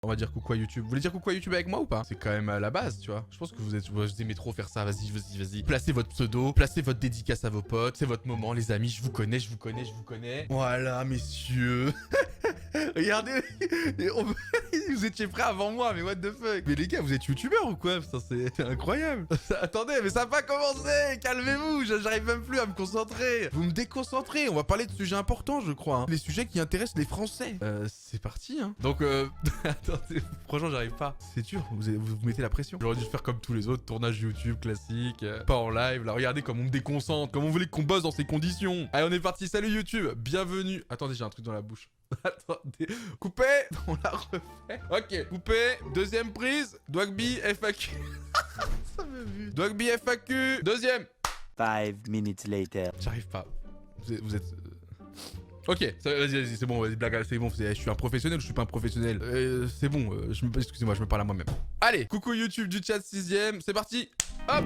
On va dire coucou à YouTube. Vous voulez dire coucou à YouTube avec moi ou pas? C'est quand même la base, tu vois. Je pense que vous aimez trop faire ça. Vas-y, vas-y, vas-y. Placez votre pseudo, placez votre dédicace à vos potes. C'est votre moment, les amis. Je vous connais, je vous connais, je vous connais. Voilà, messieurs. Regardez, vous étiez prêts avant moi, mais what the fuck? Mais les gars, vous êtes youtubeurs ou quoi? Putain, c'est incroyable. Attendez, mais ça n'a pas commencé. Calmez-vous, j'arrive même plus à me concentrer. Vous me déconcentrez. On va parler de sujets importants, je crois. Hein. Les sujets qui intéressent les Français. C'est parti, hein. Donc, attendez, franchement, j'arrive pas. C'est dur, vous mettez la pression. J'aurais dû faire comme tous les autres, tournage YouTube classique, pas en live. Là, regardez comme on me déconcentre, comme on voulait qu'on bosse dans ces conditions. Allez, on est parti. Salut YouTube, bienvenue. Attendez, j'ai un truc dans la bouche. Attendez, coupé, on l'a refait. Ok, coupé, deuxième prise, Dwagby FAQ. Ça m'a vu. Dwagby FAQ, deuxième. 5 minutes later. J'arrive pas. Vous êtes... Ok, vas-y, c'est bon, blague, c'est bon, je suis un professionnel ou je suis pas un professionnel? C'est bon, excusez-moi, je me parle à moi-même. Allez, coucou YouTube du chat 6ème, c'est parti. Hop.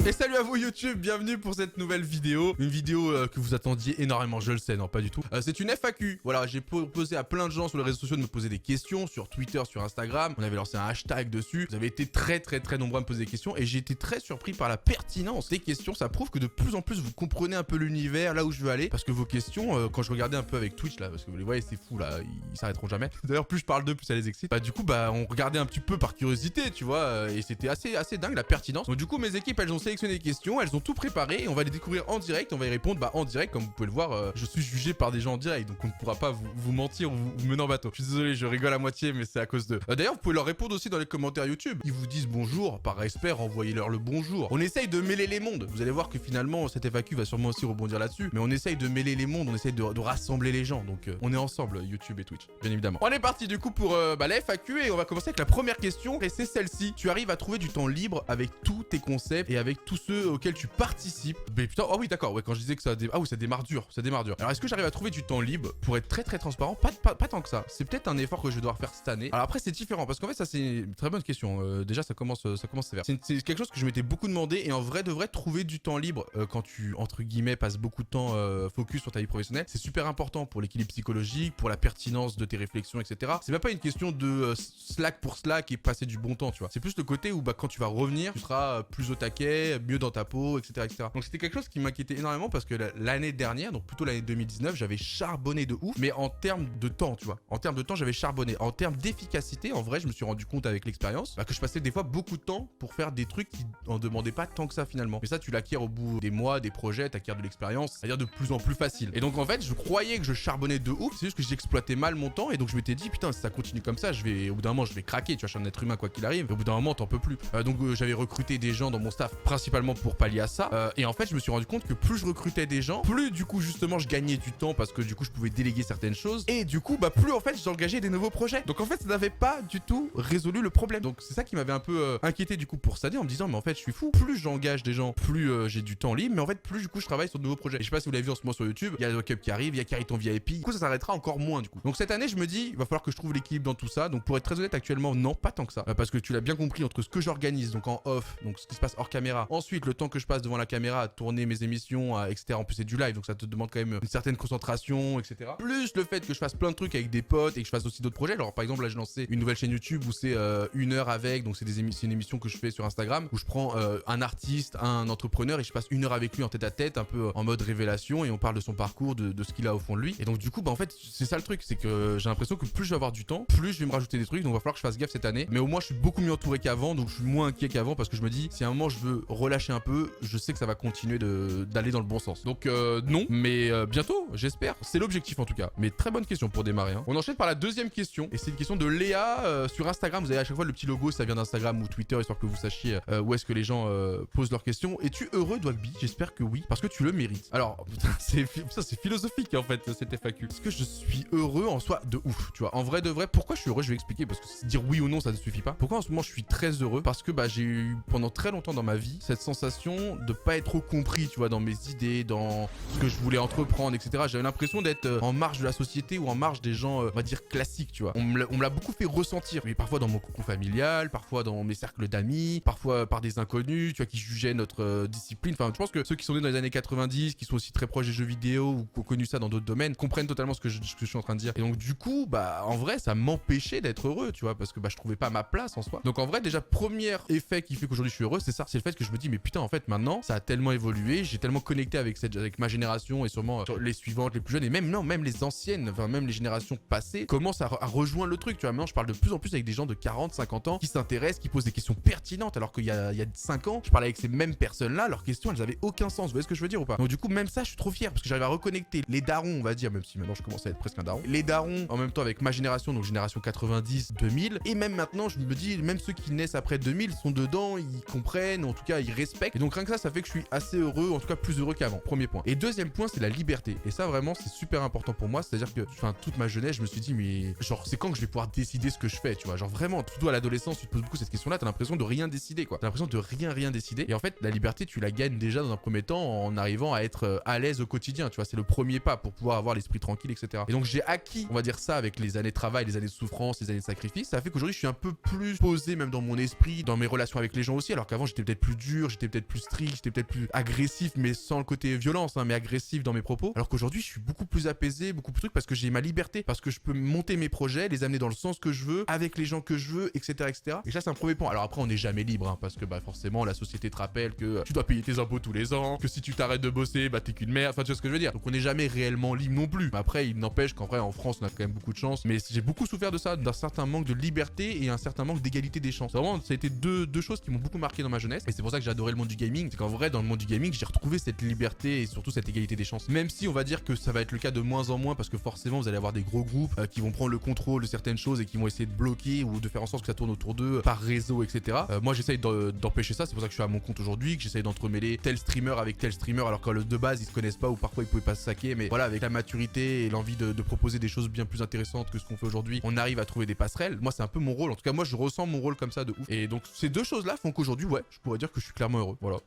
Et salut à vous YouTube, bienvenue pour cette nouvelle vidéo. Une vidéo que vous attendiez énormément, je le sais, non pas du tout. C'est une FAQ, voilà, j'ai proposé à plein de gens sur les réseaux sociaux de me poser des questions, sur Twitter, sur Instagram. On avait lancé un hashtag dessus, vous avez été très nombreux à me poser des questions et j'ai été très surpris par la pertinence des questions. Ça prouve que de plus en plus vous comprenez un peu l'univers, là où je veux aller. Parce que vos questions, quand je regardais un peu avec Twitch là, parce que vous les voyez, c'est fou là, ils s'arrêteront jamais. D'ailleurs, plus je parle d'eux, plus ça les excite. Bah du coup, on regardait un petit peu par curiosité, tu vois, et c'était assez dingue la pertinence. Donc du coup, mes équipes, elles ont sélectionné des questions, elles ont tout préparé et on va les découvrir en direct, on va y répondre en direct. Comme vous pouvez le voir, je suis jugé par des gens en direct, donc on ne pourra pas vous mentir ou vous mener en bateau. Je suis désolé, je rigole à moitié, mais c'est à cause d'eux. D'ailleurs, vous pouvez leur répondre aussi dans les commentaires YouTube. Ils vous disent bonjour, par respect, envoyez-leur le bonjour. On essaye de mêler les mondes. Vous allez voir que finalement, cette FAQ va sûrement aussi rebondir là-dessus, mais on essaye de mêler les mondes, on essaye de rassembler les gens. Donc on est ensemble, YouTube et Twitch, bien évidemment. On est parti du coup pour la FAQ et on va commencer avec la première question et c'est celle-ci. Tu arrives à trouver du temps libre avec tous tes concepts et avec tous ceux auxquels tu participes? Mais putain, oh oui d'accord, ouais, quand je disais que ça démarre dur, ça démarre dur. Alors est-ce que j'arrive à trouver du temps libre? Pour être très transparent, pas tant que ça. C'est peut-être un effort que je vais devoir faire cette année. Alors après c'est différent parce qu'en fait ça c'est une très bonne question. Déjà ça commence sévère. C'est quelque chose que je m'étais beaucoup demandé et en vrai de vrai trouver du temps libre quand tu entre guillemets passes beaucoup de temps focus sur ta vie professionnelle, c'est super important pour l'équilibre psychologique, pour la pertinence de tes réflexions, etc. C'est même pas une question de slack pour slack et passer du bon temps, tu vois. C'est plus le côté où quand tu vas revenir, tu seras plus au taquet, mieux dans ta peau, etc. Donc c'était quelque chose qui m'inquiétait énormément parce que l'année dernière, donc plutôt l'année 2019, j'avais charbonné de ouf, mais en termes de temps, tu vois. En termes de temps, j'avais charbonné. En termes d'efficacité, en vrai, je me suis rendu compte avec l'expérience que je passais des fois beaucoup de temps pour faire des trucs qui en demandaient pas tant que ça finalement. Mais ça, tu l'acquiers au bout des mois, des projets, t'acquiers de l'expérience, c'est-à-dire de plus en plus facile. Et donc en fait, je croyais que je charbonnais de ouf, c'est juste que j'exploitais mal mon temps et donc je m'étais dit putain, si ça continue comme ça, au bout d'un moment, je vais craquer, tu vois, je suis un être humain quoi qu'il arrive. Et au bout d'un moment, t'en peux plus. Donc j'avais recruté des gens dans mon staff principalement pour pallier à ça. Et en fait, je me suis rendu compte que plus je recrutais des gens, plus du coup justement je gagnais du temps parce que du coup je pouvais déléguer certaines choses et du coup plus en fait j'engageais des nouveaux projets. Donc en fait ça n'avait pas du tout résolu le problème. Donc c'est ça qui m'avait un peu inquiété du coup pour cette année en me disant mais en fait je suis fou. Plus j'engage des gens, plus j'ai du temps libre, mais en fait plus du coup je travaille sur de nouveaux projets. Et je sais pas si vous l'avez vu en ce moment sur YouTube, il y a le Cup qui arrive, il y a Cariton VIP. Du coup ça s'arrêtera encore moins du coup. Donc cette année je me dis il va falloir que je trouve l'équilibre dans tout ça. Donc pour être très honnête actuellement non pas tant que ça. Parce que tu l'as bien compris entre ce que j'organise donc en off, donc ce qui se passe hors caméra. Ensuite le temps que je passe devant la caméra à tourner mes émissions, etc. En plus c'est du live donc ça te demande quand même une certaine concentration, etc. Plus le fait que je fasse plein de trucs avec des potes et que je fasse aussi d'autres projets. Alors par exemple là j'ai lancé une nouvelle chaîne YouTube où c'est 1 heure avec, donc c'est une émission que je fais sur Instagram où je prends un artiste, un entrepreneur et je passe 1 heure avec lui en tête à tête, un peu en mode révélation et on parle de son parcours, de ce qu'il a au fond de lui. Et donc du coup en fait c'est ça le truc, c'est que j'ai l'impression que plus je vais avoir du temps, plus je vais me rajouter des trucs, donc il va falloir que je fasse gaffe cette année. Mais au moins je suis beaucoup mieux entouré qu'avant, donc je suis moins inquiet qu'avant parce que je me dis si à un moment je veux relâcher un peu, je sais que ça va continuer d'aller dans le bon sens. Donc non, mais bientôt, j'espère. C'est l'objectif en tout cas. Mais très bonne question pour démarrer. Hein. On enchaîne par la deuxième question. Et c'est une question de Léa sur Instagram. Vous avez à chaque fois le petit logo, ça vient d'Instagram ou Twitter, histoire que vous sachiez où est-ce que les gens posent leurs questions. Es-tu heureux, Dwagby? J'espère que oui, parce que tu le mérites. Alors, putain, c'est philosophique en fait, cette FAQ. Est-ce que je suis heureux en soi de ouf? Tu vois, en vrai de vrai, pourquoi je suis heureux? Je vais expliquer parce que dire oui ou non, ça ne suffit pas. Pourquoi en ce moment je suis très heureux? Parce que j'ai eu pendant très longtemps dans ma vie cette sensation de pas être trop compris, tu vois, dans mes idées, dans ce que je voulais entreprendre, etc. J'avais l'impression d'être en marge de la société ou en marge des gens, on va dire, classiques, tu vois. On me l'a beaucoup fait ressentir, mais parfois dans mon cocon familial, parfois dans mes cercles d'amis, parfois par des inconnus, tu vois, qui jugeaient notre discipline. Enfin, je pense que ceux qui sont nés dans les années 90, qui sont aussi très proches des jeux vidéo ou qui ont connu ça dans d'autres domaines, comprennent totalement ce que je suis en train de dire. Et donc, du coup, bah, en vrai, ça m'empêchait d'être heureux, tu vois, parce que bah, je trouvais pas ma place en soi. Donc, en vrai, déjà, premier effet qui fait qu'aujourd'hui je suis heureux, c'est ça. C'est le fait que je me dis, mais putain, en fait, maintenant, ça a tellement évolué, j'ai tellement connecté avec ma génération et sûrement les suivantes, les plus jeunes, et même les anciennes, enfin, même les générations passées, commencent à rejoindre le truc, tu vois. Maintenant, je parle de plus en plus avec des gens de 40, 50 ans qui s'intéressent, qui posent des questions pertinentes, alors qu'il y a 5 ans, je parlais avec ces mêmes personnes-là, leurs questions, elles avaient aucun sens. Vous voyez ce que je veux dire ou pas? Donc, du coup, même ça, je suis trop fier parce que j'arrive à reconnecter les darons, on va dire, même si maintenant je commence à être presque un daron, les darons en même temps avec ma génération, donc génération 90, 2000, et même maintenant, je me dis, même ceux qui naissent après 2000 sont dedans, ils comprennent, en tout cas, ils respectent. Et donc, rien que ça fait que je suis assez heureux, en tout cas plus heureux qu'avant. Premier point. Et deuxième point, c'est la liberté. Et ça, vraiment, c'est super important pour moi. C'est-à-dire que, enfin, toute ma jeunesse, je me suis dit, mais genre, c'est quand que je vais pouvoir décider ce que je fais, tu vois? Genre, vraiment, surtout à l'adolescence, tu te poses beaucoup cette question-là, t'as l'impression de rien décider, quoi. T'as l'impression de rien décider. Et en fait, la liberté, tu la gagnes déjà dans un premier temps en arrivant à être à l'aise au quotidien, tu vois? C'est le premier pas pour pouvoir avoir l'esprit tranquille, etc. Et donc, j'ai acquis, on va dire ça, avec les années de travail, les années de souffrance, les années de sacrifice. Ça fait qu'aujourd'hui, je suis un peu plus posé, même dans mon esprit, dans mes relations avec les gens aussi, alors qu'avant, j'étais peut-être plus dur, j'étais peut-être plus strict, j'étais peut-être plus agressif, mais sans le côté violence, hein, mais agressif dans mes propos. Alors qu'aujourd'hui, je suis beaucoup plus apaisé, beaucoup plus truc parce que j'ai ma liberté, parce que je peux monter mes projets, les amener dans le sens que je veux, avec les gens que je veux, etc., etc. Et ça, c'est un premier point. Alors après, on n'est jamais libre, hein, parce que bah forcément, la société te rappelle que tu dois payer tes impôts tous les ans, que si tu t'arrêtes de bosser, bah t'es qu'une merde. Enfin, tu vois ce que je veux dire. Donc on n'est jamais réellement libre non plus. Mais après, il n'empêche qu'en vrai, en France, on a quand même beaucoup de chance. Mais j'ai beaucoup souffert de ça, d'un certain manque de liberté et un certain manque d'égalité des chances. Vraiment, ça a été deux choses qui m'ont beaucoup marqué dans ma jeunesse. Et c'est pour ça que j'ai adoré le monde du gaming. C'est qu'en vrai, dans le monde du gaming, j'ai retrouvé cette liberté et surtout cette égalité des chances. Même si on va dire que ça va être le cas de moins en moins parce que forcément, vous allez avoir des gros groupes qui vont prendre le contrôle de certaines choses et qui vont essayer de bloquer ou de faire en sorte que ça tourne autour d'eux par réseau, etc. Moi, j'essaye d'empêcher ça. C'est pour ça que je suis à mon compte aujourd'hui, que j'essaye d'entremêler tel streamer avec tel streamer alors que de base, ils se connaissent pas ou parfois ils pouvaient pas se saquer. Mais voilà, avec la maturité et l'envie de proposer des choses bien plus intéressantes que ce qu'on fait aujourd'hui, on arrive à trouver des passerelles. Moi, c'est un peu mon rôle. En tout cas, moi, je ressens mon rôle comme ça de ouf. Et donc, ces deux choses-là font qu'aujourd'hui, ouais, je pourrais dire que je suis clairement heureux. Voilà.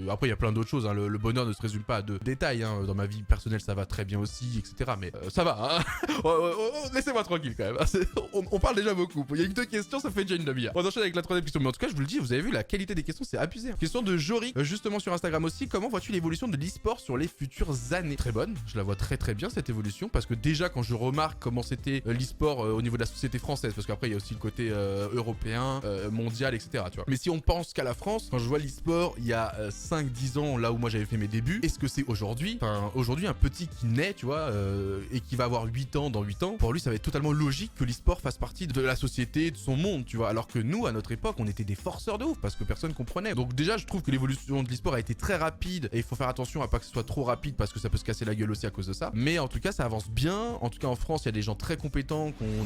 Après, il y a plein d'autres choses, hein. Le bonheur ne se résume pas à de détails, hein. Dans ma vie personnelle, ça va très bien aussi, etc. Mais ça va, hein. Laissez-moi tranquille quand même. On parle déjà beaucoup. Il y a eu 2 questions, ça fait déjà une demi-heure. On enchaîne avec la 3e question. Mais en tout cas, je vous le dis, vous avez vu, la qualité des questions, c'est abusé, hein. Question de Jory, justement sur Instagram aussi. Comment vois-tu l'évolution de l'e-sport sur les futures années? Très bonne. Je la vois très bien, cette évolution. Parce que déjà, quand je remarque comment c'était l'e-sport au niveau de la société française, parce qu'après, il y a aussi le côté européen, mondial, etc. Tu vois. Mais si on pense qu'à la France, quand je vois l'e-sport, il y a 5-10 ans, là où moi j'avais fait mes débuts, est-ce que c'est aujourd'hui? Enfin, aujourd'hui, un petit qui naît, tu vois, et qui va avoir 8 ans dans 8 ans, pour lui, ça va être totalement logique que l'e-sport fasse partie de la société, de son monde, tu vois. Alors que nous, à notre époque, on était des forceurs de ouf parce que personne comprenait. Donc, déjà, je trouve que l'évolution de l'e-sport a été très rapide et il faut faire attention à pas que ce soit trop rapide parce que ça peut se casser la gueule aussi à cause de ça. Mais en tout cas, ça avance bien. En tout cas, en France, il y a des gens très compétents qui ont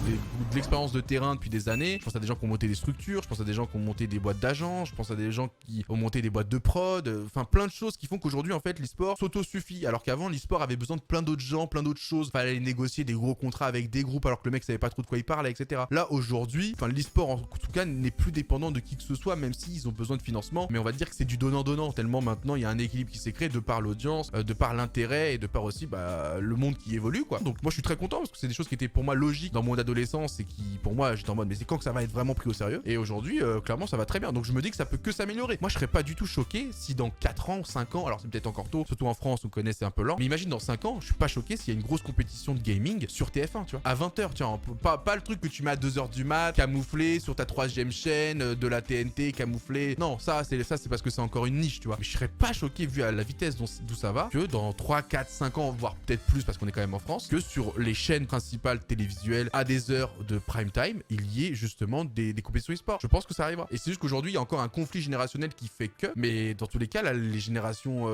de l'expérience de terrain depuis des années. Je pense à des gens qui ont monté des structures, je pense à des gens qui ont monté des boîtes d'agents, je pense à des gens qui ont monté des boîtes de prod, enfin plein de choses qui font qu'aujourd'hui en fait l'e-sport s'auto-suffit, alors qu'avant l'e-sport avait besoin de plein d'autres gens, plein d'autres choses, fallait négocier des gros contrats avec des groupes alors que le mec savait pas trop de quoi il parlait, etc. Là aujourd'hui, enfin l'e-sport en tout cas n'est plus dépendant de qui que ce soit, même s'ils ont besoin de financement, mais on va dire que c'est du donnant-donnant, tellement maintenant il y a un équilibre qui s'est créé de par l'audience, de par l'intérêt et de par aussi le monde qui évolue, quoi. Donc moi je suis très content parce que c'est des choses qui étaient pour moi logiques dans mon adolescence et qui pour moi j'étais en mode mais c'est quand que ça va être vraiment pris au sérieux, et aujourd'hui clairement ça va très bien, donc je me dis que ça peut que s'améliorer. Moi je serais pas du tout choqué si dans 4 ans, 5 ans, alors c'est peut-être encore tôt, surtout en France où on connaît c'est un peu lent, mais imagine dans 5 ans, je suis pas choqué s'il y a une grosse compétition de gaming sur TF1, tu vois, à 20h, tiens, pas le truc que tu mets à 2h du mat, camouflé sur ta 3e chaîne, de la TNT camouflé. Non, ça c'est parce que c'est encore une niche, tu vois. Mais je serais pas choqué vu à la vitesse d'où ça va, que dans 3, 4, 5 ans, voire peut-être plus parce qu'on est quand même en France, que sur les chaînes principales télévisuelles à des heures de prime time, il y ait justement des compétitions e-sport. Je pense que ça arrivera. Et c'est juste qu'aujourd'hui, il y a encore un conflit générationnel qui fait que, mais dans tous les cas, là, les générations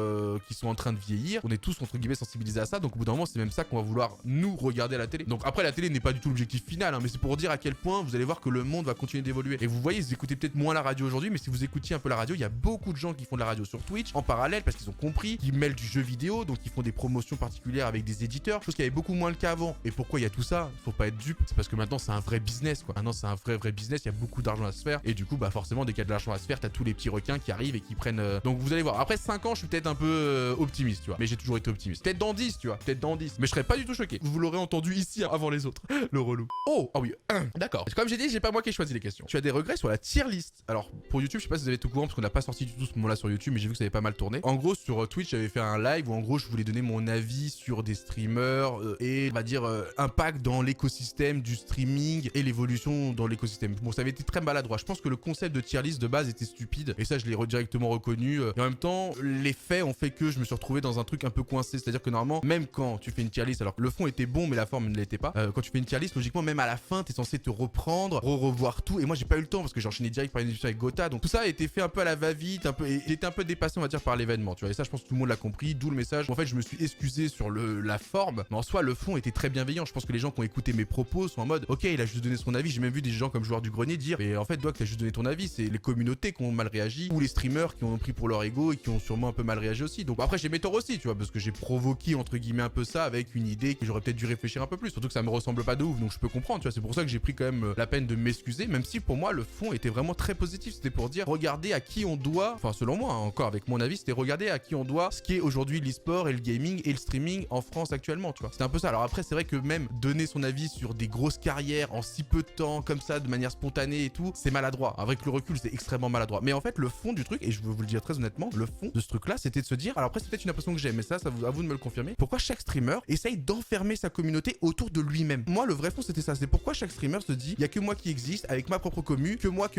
qui sont en train de vieillir, on est tous entre guillemets sensibilisés à ça, donc au bout d'un moment c'est même ça qu'on va vouloir nous regarder à la télé. Donc après la télé n'est pas du tout l'objectif final, hein, mais c'est pour dire à quel point vous allez voir que le monde va continuer d'évoluer. Et vous voyez, vous écoutez peut-être moins la radio aujourd'hui, mais si vous écoutiez un peu la radio, il y a beaucoup de gens qui font de la radio sur Twitch en parallèle parce qu'ils ont compris, qui mêlent du jeu vidéo, donc ils font des promotions particulières avec des éditeurs, chose qui avait beaucoup moins le cas avant. Et pourquoi il y a tout ça? Faut pas être dupe, c'est parce que maintenant c'est un vrai business, quoi. Maintenant c'est un vrai business, il y a beaucoup d'argent à se faire, et du coup bah forcément dès qu'il y a de l'argent à se faire, t'as tous les petits requins qui arrivent et qui prennent Donc vous allez voir. Après 5 ans, je suis peut-être un peu optimiste, tu vois. Mais j'ai toujours été optimiste. Peut-être dans 10, tu vois. Peut-être dans 10. Mais je serais pas du tout choqué. Vous l'aurez entendu ici avant les autres. Le relou. Oh, ah oui. D'accord. Comme j'ai dit, j'ai pas moi qui ai choisi les questions. Tu as des regrets sur la tier list. Alors pour YouTube, je sais pas si vous avez tout courant parce qu'on n'a pas sorti du tout ce moment-là sur YouTube, mais j'ai vu que ça avait pas mal tourné. En gros, sur Twitch, j'avais fait un live où en gros, je voulais donner mon avis sur des streamers et on va dire impact dans l'écosystème du streaming et l'évolution dans l'écosystème. Bon, ça avait été très maladroit. Je pense que le concept de tier list de base était stupide et ça, je l'ai directement reconnu. Et en même temps, les faits ont fait que je me suis retrouvé dans un truc un peu coincé. C'est-à-dire que normalement, même quand tu fais une tier list, alors que le fond était bon, mais la forme ne l'était pas, quand tu fais une tier list, logiquement, même à la fin, t'es censé te reprendre, revoir tout. Et moi, j'ai pas eu le temps parce que j'ai enchaîné direct par une émission avec Gotha. Donc tout ça a été fait un peu à la va-vite, et j'étais un peu dépassé, on va dire, par l'événement. Tu vois, et ça, je pense que tout le monde l'a compris. D'où le message. En fait, je me suis excusé sur la forme, mais en soi, le fond était très bienveillant. Je pense que les gens qui ont écouté mes propos sont en mode, ok, il a juste donné son avis. J'ai même vu des gens comme Joueur du Grenier dire, mais en fait, Doc, t'as juste donné ton avis. C'est les communautés qui ont mal réagi ou les streamers qui ont pris pour leur ego et qui ont sûrement un peu mal réagi aussi. Donc après, j'ai mes torts aussi, tu vois, parce que j'ai provoqué entre guillemets un peu ça avec une idée que j'aurais peut-être dû réfléchir un peu plus. Surtout que ça me ressemble pas de ouf, donc je peux comprendre, tu vois. C'est pour ça que j'ai pris quand même la peine de m'excuser, même si pour moi le fond était vraiment très positif. C'était pour dire, regardez à qui on doit, enfin selon moi, hein, encore avec mon avis, c'était regarder à qui on doit ce qui est aujourd'hui l'e-sport et le gaming et le streaming en France actuellement, tu vois. C'était un peu ça. Alors après, c'est vrai que même donner son avis sur des grosses carrières en si peu de temps, comme ça, de manière spontanée et tout, c'est maladroit. Avec le recul, c'est extrêmement maladroit. Mais en fait, le fond du truc, et je veux vous le dire très honnêtement, le fond de ce truc-là, c'était de se dire, alors après, c'est peut-être une impression que j'ai, mais ça à vous de me le confirmer. Pourquoi chaque streamer essaye d'enfermer sa communauté autour de lui-même? Moi, le vrai fond, c'était ça. C'est pourquoi chaque streamer se dit, il y a que moi qui existe, avec ma propre commu, que moi.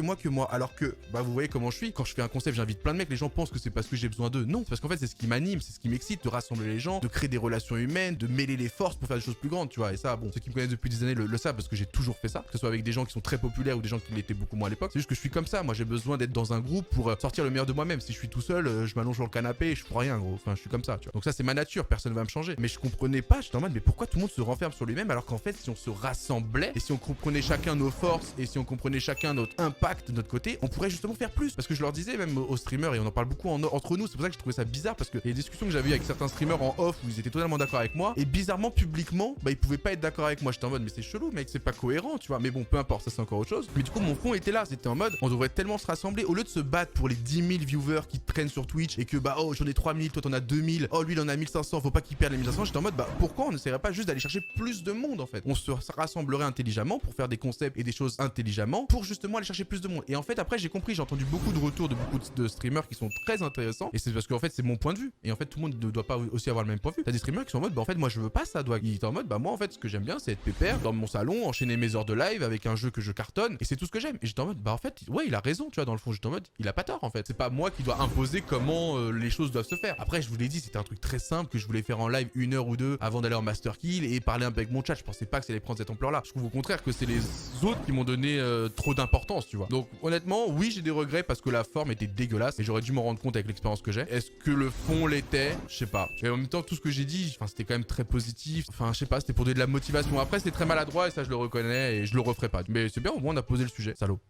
Alors que, bah, vous voyez comment je suis. Quand je fais un concept, j'invite plein de mecs. Les gens pensent que c'est parce que j'ai besoin d'eux. Non, c'est parce qu'en fait, c'est ce qui m'anime, c'est ce qui m'excite, de rassembler les gens, de créer des relations humaines, de mêler les forces pour faire des choses plus grandes, tu vois. Et ça, bon, ceux qui me connaissent depuis des années le savent parce que j'ai toujours fait ça, que ce soit avec des gens qui sont très populaires ou des gens qui l'étaient beaucoup moins à l'époque. C'est juste que je suis comme ça. Moi, j'ai besoin d'être dans un groupe pour sortir le meilleur de moi-même. Si je suis tout seul, je m'allonge sur le canapé et je fais rien, gros. Enfin, je suis comme ça, tu vois. Donc ça, c'est ma nature. Personne va me changer. Mais je comprenais pas. J'étais en mode, mais pourquoi tout le monde se renferme sur lui-même alors qu'en fait, si on se rassemblait et si on comprenait chacun nos forces et si on comprenait chacun notre impact de notre côté, on pourrait justement faire plus. Parce que je leur disais même aux streamers et on en parle beaucoup entre nous. C'est pour ça que je trouvais ça bizarre parce que les discussions que j'avais eues avec certains streamers en off où ils étaient totalement d'accord avec moi et bizarrement publiquement, bah ils pouvaient pas être d'accord avec moi. J'étais en mode, mais c'est chelou, mec, c'est pas cohérent, tu vois. Mais bon, peu importe, ça c'est encore autre chose. Mais du coup, mon fond était là. C'était en mode, on devrait tellement se rassembler au lieu de se battre pour les 10 000 viewers qui traînent sur Twitch et que bah oh j'en ai 3000, toi t'en as 2000, oh lui il en a 1500, faut pas qu'il perde les 1500. J'étais en mode, bah pourquoi on n'essaierait pas juste d'aller chercher plus de monde en fait? On se rassemblerait intelligemment pour faire des concepts et des choses intelligemment pour justement aller chercher plus de monde. Et en fait après j'ai compris, j'ai entendu beaucoup de retours de beaucoup de streamers qui sont très intéressants et c'est parce qu'en fait c'est mon point de vue et en fait tout le monde ne doit pas aussi avoir le même point de vue. T'as des streamers qui sont en mode, bah en fait moi je veux pas ça, doit. Il est en mode, bah moi en fait ce que j'aime bien c'est être pépère dans mon salon, enchaîner mes heures de live avec un jeu que je cartonne et c'est tout ce que j'aime. Et j'étais en mode, bah en fait ouais il a raison, tu vois, dans le fond j'étais en mode, il a pas tort en fait. C'est pas moi qui dois imposer comment les choses doivent se faire. Après je vous l'ai dit, c'était un truc très simple que je voulais faire en live 1 heure ou 2 avant d'aller en master kill et parler un peu avec mon chat. Je pensais pas que ça allait prendre cette ampleur là. Je trouve au contraire que c'est les autres qui m'ont donné trop d'importance, tu vois. Donc honnêtement oui j'ai des regrets parce que la forme était dégueulasse et j'aurais dû m'en rendre compte avec l'expérience que j'ai. Est-ce que le fond l'était? Je sais pas. Et en même temps tout ce que j'ai dit, enfin c'était quand même très positif. Enfin je sais pas, c'était pour donner de la motivation. Après c'était très maladroit et ça je le reconnais et je le referai pas. Mais c'est bien, au moins on a posé le sujet. Salaud.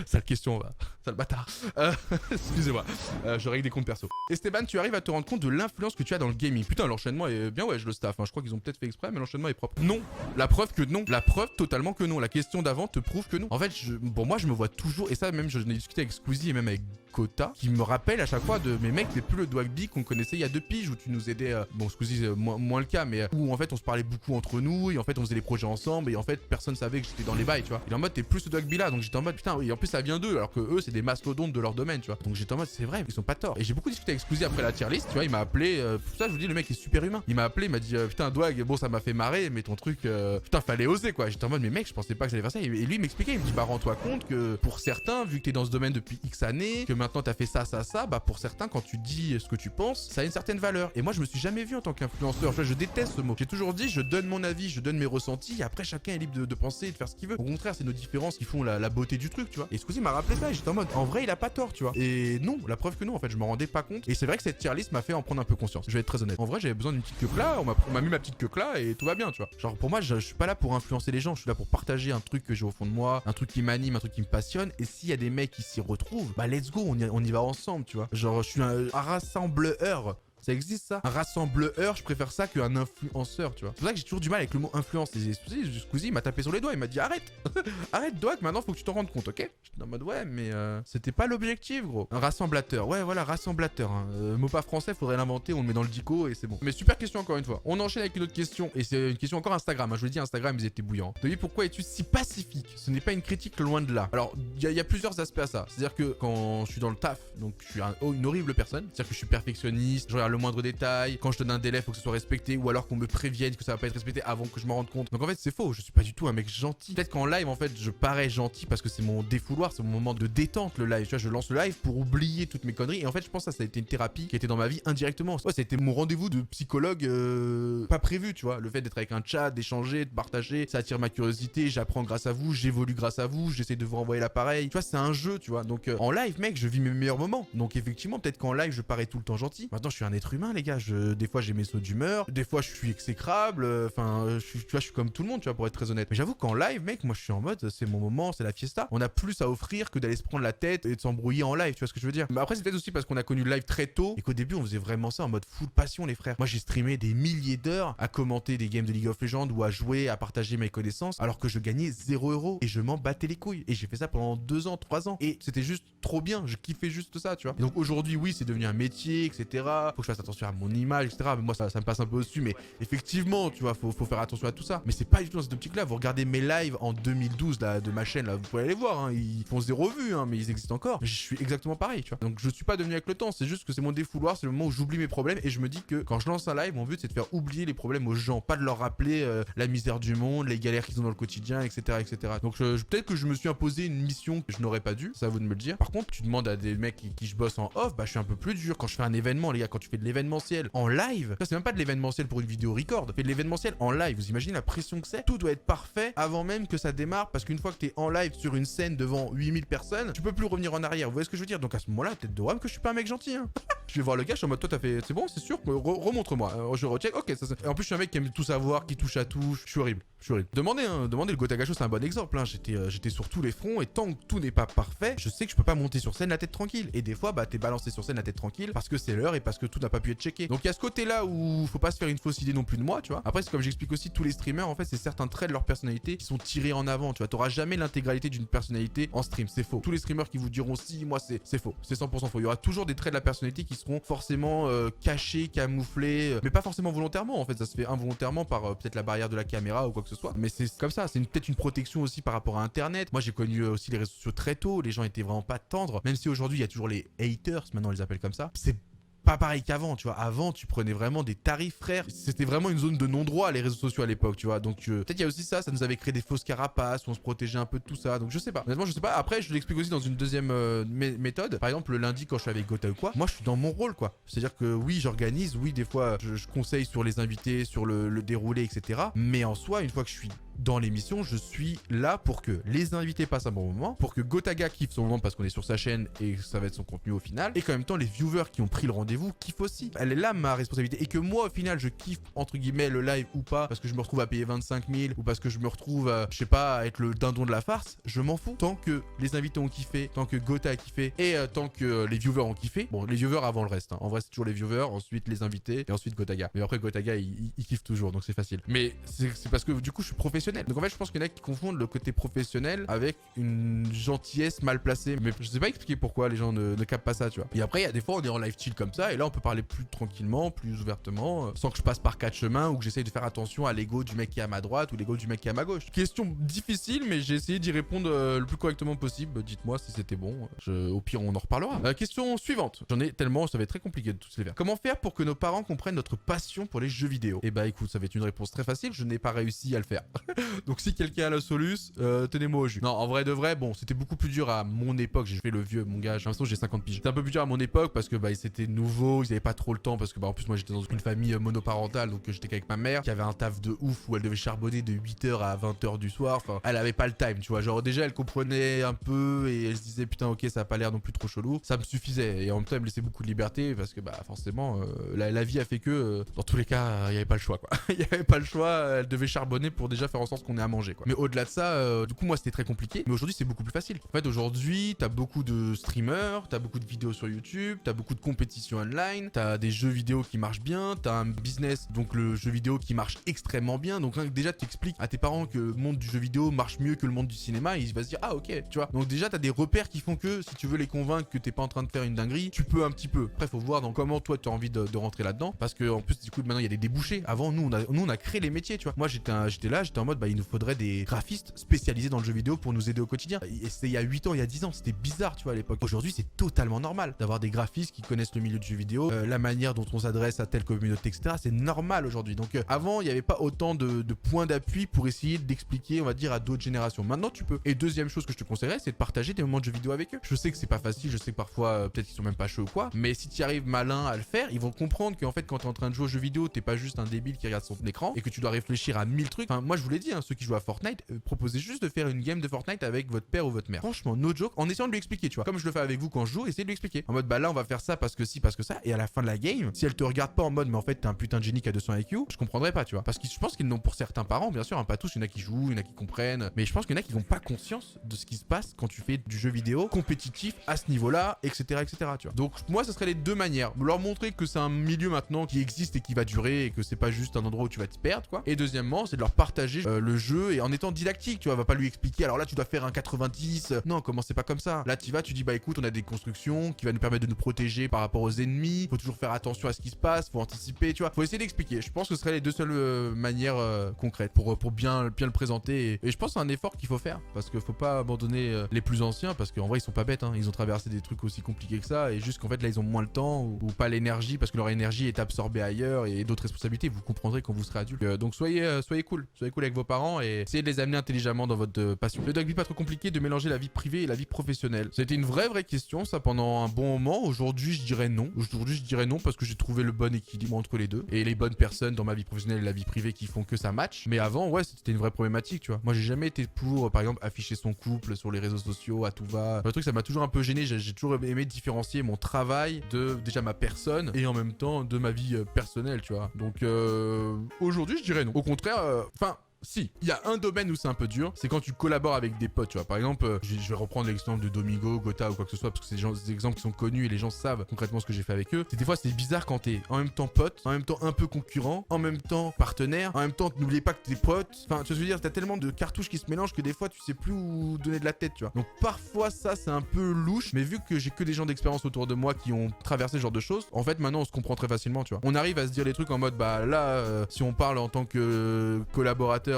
Sale question, va. Sale bâtard. Excusez-moi. Je règle des comptes perso. Esteban, tu arrives à te rendre compte de l'influence que tu as dans le gaming. Putain, l'enchaînement est bien, ouais, je le staff. Hein. Je crois qu'ils ont peut-être fait exprès, mais l'enchaînement est propre. Non. La preuve que non. La preuve totalement que non. La question d'avant te prouve que non. En fait, pour moi, je me vois toujours, et ça, même, je n'ai discuté avec Squeezie et même avec Kota, qui me rappelle à chaque fois de mes mecs, c'est plus le Dwagby qu'on connaissait il y a 2 piges où tu nous aidais. Bon, Squeezie, moins le cas, mais où en fait, on se parlait beaucoup entre nous et en fait, on faisait des projets ensemble et en fait, personne savait que j'étais dans les bails, tu vois. Et en mode, t'es plus ce Dwagby là, donc j'étais en mode, putain, oui, en plus, ça vient d'eux, alors que eux, c'est des mastodontes de leur domaine, tu vois. Donc j'étais en mode, c'est vrai, ils sont pas tort. Et j'ai beaucoup discuté avec Squeezie après la tier list, tu vois, il m'a appelé, pour ça, je vous dis, le mec est super humain. Il m'a appelé, il m'a dit, putain, Dwag, bon, ça m'a fait marrer, mais ton truc, putain, fallait oser, quoi. J'étais en mode, mais mec, je pensais pas que j'allais faire ça. Et lui, il m'expliquait, il me dit, bah, rends-toi compte que pour certains, vu que t'es dans ce domaine depuis X années, que maintenant t'as fait ça, bah, pour certains, quand tu dis ce que tu penses, ça a une certaine valeur. Et moi, je me suis jamais vu en tant qu'influenceur. Je déteste ce mot. J'ai toujours dit, je donne mon avis, je donne mes ressentis, et après, chacun est libre de penser et de faire ce qu'il veut. Au contraire, c'est nos différences qui font la beauté du truc, tu vois. Et Squeezie m'a rappelé ça, et j'étais en mode, en vrai, il a pas tort, tu vois. Et non, la preuve que non, en fait, je m'en rendais pas compte. Et c'est vrai que cette tier list m'a fait en prendre un peu conscience. Je vais être très honnête. En vrai, j'avais besoin d'une petite queue là, on m'a mis ma petite queue là, et tout va bien, tu vois. Genre, pour moi, je suis pas là pour influencer les gens, je suis là pour partager un truc que j'ai au fond de moi, un truc qui m'anime, un truc qui me passionne. Et s'il y a des mecs qui s'y retrouvent, bah, let's go, on y va ensemble, tu vois. Genre, je suis un rassembleur. Ça existe ça? Un rassembleur, je préfère ça qu'un influenceur, tu vois. C'est pour ça que j'ai toujours du mal avec le mot influence. Et Squeezie, il m'a tapé sur les doigts, il m'a dit arrête. Arrête, Doc, maintenant faut que tu t'en rendes compte, ok? J'étais en mode ouais, mais c'était pas l'objectif, gros. Un rassemblateur, ouais, voilà, rassemblateur. Hein. Mot pas français, faudrait l'inventer, on le met dans le dico et c'est bon. Mais super question encore une fois. On enchaîne avec une autre question et c'est une question encore Instagram. Hein. Je vous l'ai dit, Instagram, ils étaient bouillants. Denis, pourquoi es-tu si pacifique? Ce n'est pas une critique, loin de là. Alors, il y a plusieurs aspects à ça. C'est-à-dire que quand je suis dans le taf, donc je suis une horrible personne. C'est-à-dire que je suis perfectionniste, je regarde le moindre détail. Quand je donne un délai, faut que ce soit respecté ou alors qu'on me prévienne que ça va pas être respecté avant que je m'en rende compte. Donc en fait, c'est faux. Je suis pas du tout un mec gentil. Peut-être qu'en live, en fait, je parais gentil parce que c'est mon défouloir, c'est mon moment de détente le live. Tu vois, je lance le live pour oublier toutes mes conneries. Et en fait, je pense que ça a été une thérapie qui était dans ma vie indirectement. Ouais, ça a été mon rendez-vous de psychologue pas prévu, tu vois. Le fait d'être avec un chat, d'échanger, de partager, ça attire ma curiosité. J'apprends grâce à vous, j'évolue grâce à vous, j'essaie de vous renvoyer l'appareil. Tu vois, c'est un jeu, tu vois. Donc en live, mec, je vis mes meilleurs moments. Donc effectivement, peut-être qu'en live, je parais tout le temps gentil. Maintenant, je suis un être humain, les gars. Des fois, j'ai mes sauts d'humeur. Des fois, je suis exécrable. Enfin, tu vois, je suis comme tout le monde, tu vois, pour être très honnête. Mais j'avoue qu'en live, mec, moi, je suis en mode, c'est mon moment, c'est la fiesta. On a plus à offrir que d'aller se prendre la tête et de s'embrouiller en live, tu vois ce que je veux dire. Mais après, c'est peut-être aussi parce qu'on a connu le live très tôt et qu'au début, on faisait vraiment ça en mode full passion, les frères. Moi, j'ai streamé des milliers d'heures à commenter des games de League of Legends ou à jouer, à partager mes connaissances, alors que je gagnais 0 € et je m'en battais les couilles. Et j'ai fait ça pendant 2 ans, 3 ans. Et c'était juste trop bien. Je kiffais juste ça, tu vois. Et donc aujourd'hui, oui, c'est devenu un métier, etc. Faut que je fasse attention à mon image, etc. Mais moi, ça me passe un peu au-dessus. Mais effectivement, tu vois, faut faire attention à tout ça. Mais c'est pas du tout dans cette optique-là. Vous regardez mes lives en 2012 là, de ma chaîne, là, vous pouvez aller voir. Hein. Ils font 0 vues, hein, mais ils existent encore. Je suis exactement pareil, tu vois. Donc je suis pas devenu avec le temps. C'est juste que c'est mon défouloir. C'est le moment où j'oublie mes problèmes et je me dis que quand je lance un live, mon but c'est de faire oublier les problèmes aux gens, pas de leur rappeler la misère du monde, les galères qu'ils ont dans le quotidien, etc., etc. Donc peut-être que je me suis imposé une mission que je n'aurais pas dû. Ça à vous de me le dire. Par contre, tu demandes à des mecs qui je bosse en off, bah je suis un peu plus dur. Quand je fais un événement, les gars, quand tu fais de l'événementiel en live, ça c'est même pas de l'événementiel pour une vidéo record. Tu fais de l'événementiel en live. Vous imaginez la pression que c'est? Tout doit être parfait avant même que ça démarre parce qu'une fois que t'es en live sur une scène devant 8000 personnes, tu peux plus revenir en arrière. Vous voyez ce que je veux dire? Donc à ce moment-là, peut-être de que je suis pas un mec gentil. Hein. Je vais voir le gars, je suis en mode toi t'as fait, c'est bon, c'est sûr, remontre-moi. Je recheck, ok. Et en plus je suis un mec qui aime tout savoir, qui touche à tout. Je suis horrible. Demandez le Gotaga Show, c'est un bon exemple. Hein. J'étais sur tous les fronts et tant que tout n'est pas parfait, je sais que je peux pas monter sur scène la tête tranquille. Et des fois, bah t'es balancé sur scène la tête tranquille parce que c'est l'heure et parce que tout n'a pas pu être checké. Donc il y a ce côté-là où faut pas se faire une fausse idée non plus de moi, tu vois. Après, c'est comme j'explique aussi, tous les streamers, en fait, c'est certains traits de leur personnalité qui sont tirés en avant, tu vois. T'auras jamais l'intégralité d'une personnalité en stream, c'est faux. Tous les streamers qui vous diront si, moi c'est faux, c'est 100% faux. Il y aura toujours des traits de la personnalité qui seront forcément cachés, camouflés, mais pas forcément volontairement. En fait, ça se fait involontairement par peut-être la barrière de la caméra ou quoi que ce soit. Mais c'est comme ça, c'est peut-être une protection aussi par rapport à Internet. Moi, j'ai connu aussi les réseaux sociaux très tôt. Les gens étaient vraiment pas tendres, même si aujourd'hui il y a toujours les haters, maintenant on les appelle comme ça. C'est pas pareil qu'avant, tu vois. Avant, tu prenais vraiment des tarifs, frère. C'était vraiment une zone de non-droit, les réseaux sociaux à l'époque, tu vois. Donc, peut-être il y a aussi ça nous avait créé des fausses carapaces, où on se protégeait un peu de tout ça. Donc, je sais pas. Honnêtement, je sais pas. Après, je l'explique aussi dans une deuxième méthode. Par exemple, le lundi, quand je suis avec Gotha ou quoi, moi, je suis dans mon rôle, quoi. C'est-à-dire que oui, j'organise, oui, des fois, je conseille sur les invités, sur le déroulé, etc. Mais en soi, une fois que je suis dans l'émission, je suis là pour que les invités passent un bon moment, pour que Gotaga kiffe son moment parce qu'on est sur sa chaîne et que ça va être son contenu au final, et qu'en même temps les viewers qui ont pris le rendez-vous kiffent aussi. Elle est là ma responsabilité, et que moi au final je kiffe entre guillemets le live ou pas parce que je me retrouve à payer 25 000 ou parce que je me retrouve je sais pas, à être le dindon de la farce, je m'en fous. Tant que les invités ont kiffé, tant que Gotha a kiffé et tant que les viewers ont kiffé, bon les viewers avant le reste, hein. En vrai c'est toujours les viewers, ensuite les invités et ensuite Gotaga. Mais après Gotaga il kiffe toujours donc c'est facile. Mais c'est parce que du coup je suis professionnel. Donc en fait je pense qu'il y en a qui confondent le côté professionnel avec une gentillesse mal placée. Mais je sais pas expliquer pourquoi les gens ne captent pas ça, tu vois. Et après il y a des fois on est en live chill comme ça et là on peut parler plus tranquillement, plus ouvertement, sans que je passe par 4 chemins ou que j'essaye de faire attention à l'ego du mec qui est à ma droite ou l'ego du mec qui est à ma gauche. Question difficile mais j'ai essayé d'y répondre le plus correctement possible. Dites-moi si c'était bon. Au pire on en reparlera. Question suivante. J'en ai tellement, ça va être très compliqué de tous les faire. Comment faire pour que nos parents comprennent notre passion pour les jeux vidéo? Et bah écoute, ça va être une réponse très facile, je n'ai pas réussi à le faire. Donc si quelqu'un a la soluce, tenez-moi au jus. Non, en vrai de vrai, bon, c'était beaucoup plus dur à mon époque. J'ai fait le vieux, mon gars, j'ai l'impression que j'ai 50 piges. C'était un peu plus dur à mon époque parce que bah c'était nouveau, ils avaient pas trop le temps parce que bah en plus moi j'étais dans une famille monoparentale donc j'étais qu'avec ma mère qui avait un taf de ouf où elle devait charbonner de 8h à 20h du soir. Enfin, elle avait pas le time, tu vois. Genre déjà elle comprenait un peu et elle se disait putain ok ça a pas l'air non plus trop chelou. Ça me suffisait et en même temps elle me laissait beaucoup de liberté parce que bah forcément la vie a fait que dans tous les cas il y avait pas le choix quoi. Il y avait pas le choix, elle devait charbonner pour déjà faire faire en sorte qu'on ait à manger, quoi. Mais au-delà de ça, du coup, moi, c'était très compliqué. Mais aujourd'hui, c'est beaucoup plus facile. En fait, aujourd'hui, t'as beaucoup de streamers, t'as beaucoup de vidéos sur YouTube, t'as beaucoup de compétitions online, t'as des jeux vidéo qui marchent bien, t'as un business, donc le jeu vidéo qui marche extrêmement bien. Donc, déjà, tu expliques à tes parents que le monde du jeu vidéo marche mieux que le monde du cinéma, et ils vont se dire, ah, ok, tu vois. Donc, déjà, t'as des repères qui font que si tu veux les convaincre que t'es pas en train de faire une dinguerie, tu peux un petit peu. Après, faut voir dans comment toi, tu as envie de rentrer là-dedans. Parce que, en plus, du coup, maintenant, il y a des débouchés. Avant, nous, on a créé les métiers, tu vois. Moi, j'étais en mode, bah, il nous faudrait des graphistes spécialisés dans le jeu vidéo pour nous aider au quotidien. Et c'était il y a 8 ans, il y a 10 ans, c'était bizarre, tu vois, à l'époque. Aujourd'hui, c'est totalement normal d'avoir des graphistes qui connaissent le milieu du jeu vidéo, la manière dont on s'adresse à telle communauté, etc. C'est normal aujourd'hui. Donc, avant, il n'y avait pas autant de points d'appui pour essayer d'expliquer, on va dire, à d'autres générations. Maintenant, tu peux. Et deuxième chose que je te conseillerais, c'est de partager des moments de jeu vidéo avec eux. Je sais que c'est pas facile, je sais que parfois, peut-être qu'ils sont même pas chauds ou quoi, mais si tu arrives malin à le faire, ils vont comprendre qu'en fait, quand tu es en train de jouer au jeu vidéo, t'es pas juste un débile qui regarde son écran et que tu dois réfléchir à 1000 trucs. Enfin, moi, je vous l'ai dit, hein, ceux qui jouent à Fortnite, proposez juste de faire une game de Fortnite avec votre père ou votre mère. Franchement, no joke, en essayant de lui expliquer, tu vois. Comme je le fais avec vous quand je joue, essayez de lui expliquer. En mode, bah là, on va faire ça parce que si, parce que ça. Et à la fin de la game, si elle te regarde pas en mode, mais en fait, t'es un putain de génie qui a 200 IQ, je comprendrais pas, tu vois. Parce que je pense qu'ils n'ont pour certains parents, bien sûr, hein, pas tous, il y en a qui jouent, il y en a qui comprennent. Mais je pense qu'il y en a qui n'ont pas conscience de ce qui se passe quand tu fais du jeu vidéo compétitif à ce niveau-là, etc., etc., tu vois. Donc, moi, ce serait les deux manières. Leur montrer que c'est un milieu maintenant qui existe et qui va durer et que c'est pas juste un endroit où tu vas te perdre, quoi. Et deuxièmement, c'est de leur partager le jeu et en étant didactique, tu vois. Va pas lui expliquer, alors là, tu dois faire un 90. Non, commencez pas comme ça. Là, tu vas, tu dis, bah écoute, on a des constructions qui va nous permettre de nous protéger par rapport aux ennemis. Faut toujours faire attention à ce qui se passe, faut anticiper, tu vois. Faut essayer d'expliquer. Je pense que ce seraient les deux seules manières concrètes pour bien le présenter. Et je pense que c'est un effort qu'il faut faire parce qu'il faut pas abandonner les plus anciens parce qu'en vrai, ils sont pas bêtes, hein. Ils ont traversé des trucs aussi compliqués que ça et juste qu'en fait, là, ils ont moins le temps ou pas l'énergie parce que leur énergie est absorbée ailleurs et d'autres responsabilités. Vous comprendrez quand vous serez adulte. Donc, soyez cool. Soyez cool avec vos parents et essayez de les amener intelligemment dans votre passion. Le dogby pas trop compliqué de mélanger la vie privée et la vie professionnelle. C'était une vraie question, ça, pendant un bon moment. Aujourd'hui, je dirais non. Aujourd'hui, je dirais non parce que j'ai trouvé le bon équilibre entre les deux et les bonnes personnes dans ma vie professionnelle et la vie privée qui font que ça match. Mais avant, ouais, c'était une vraie problématique, tu vois. Moi, j'ai jamais été pour, par exemple, afficher son couple sur les réseaux sociaux à tout va. Le truc, ça m'a toujours un peu gêné. J'ai toujours aimé différencier mon travail de déjà ma personne et en même temps de ma vie personnelle, tu vois. Donc, aujourd'hui, je dirais non. Au contraire, si, il y a un domaine où c'est un peu dur, c'est quand tu collabores avec des potes, tu vois. Par exemple, je vais reprendre l'exemple de Domingo, Gotha ou quoi que ce soit, parce que c'est des exemples qui sont connus et les gens savent concrètement ce que j'ai fait avec eux. Des fois, c'est bizarre quand t'es en même temps pote, en même temps un peu concurrent, en même temps partenaire, en même temps, n'oubliez pas que t'es pote. Enfin, tu vois ce que je veux dire, t'as tellement de cartouches qui se mélangent que des fois, tu sais plus où donner de la tête, tu vois. Donc parfois, ça, c'est un peu louche, mais vu que j'ai que des gens d'expérience autour de moi qui ont traversé ce genre de choses, en fait, maintenant, on se comprend très facilement, tu vois. On arrive à se dire les trucs en mode, bah là, si on parle en tant que collaborateur,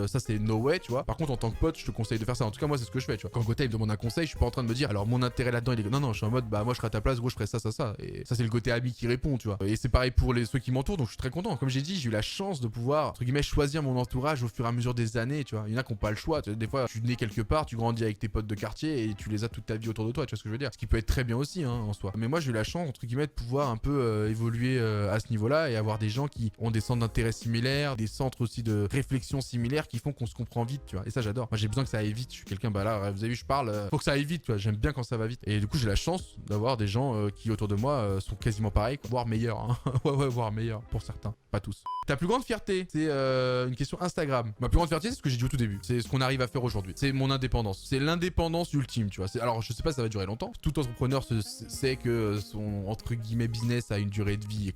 ça c'est no way, tu vois. Par contre, en tant que pote, je te conseille de faire ça. En tout cas, moi, c'est ce que je fais, tu vois. Quand Gotha il me demande un conseil, je suis pas en train de me dire, alors mon intérêt là-dedans, il est. Non, je suis en mode, bah moi, je serais à ta place, gros, je ferais ça. Et ça, c'est le côté ami qui répond, tu vois. Et c'est pareil pour ceux qui m'entourent, donc je suis très content. Comme j'ai dit, j'ai eu la chance de pouvoir, entre guillemets, choisir mon entourage au fur et à mesure des années, tu vois. Il y en a qui n'ont pas le choix. Tu vois, des fois, tu nais quelque part, tu grandis avec tes potes de quartier et tu les as toute ta vie autour de toi, tu vois ce que je veux dire. Ce qui peut être très bien aussi, hein, en soi. Mais moi, j'ai eu la chance, entre guillemets, de pouvoir un peu évoluer à ce niveau-là et avoir des gens qui ont des centres d'intérêt similaires, des centres aussi de réflexion similaires qui font qu'on se comprend vite, tu vois. Et ça, j'adore. Moi, j'ai besoin que ça aille vite. Je suis quelqu'un, bah là, vous avez vu, je parle, faut que ça aille vite, tu vois. J'aime bien quand ça va vite. Et du coup, j'ai la chance d'avoir des gens qui autour de moi sont quasiment pareils, quoi. Voire meilleurs, hein. ouais, voire meilleurs pour certains, pas tous. Ta plus grande fierté, c'est une question Instagram. Ma plus grande fierté, c'est ce que j'ai dit au tout début. C'est ce qu'on arrive à faire aujourd'hui. C'est mon indépendance. C'est l'indépendance ultime, tu vois. Alors, je sais pas si ça va durer longtemps. Tout entrepreneur sait que son, entre guillemets, business a une durée de vie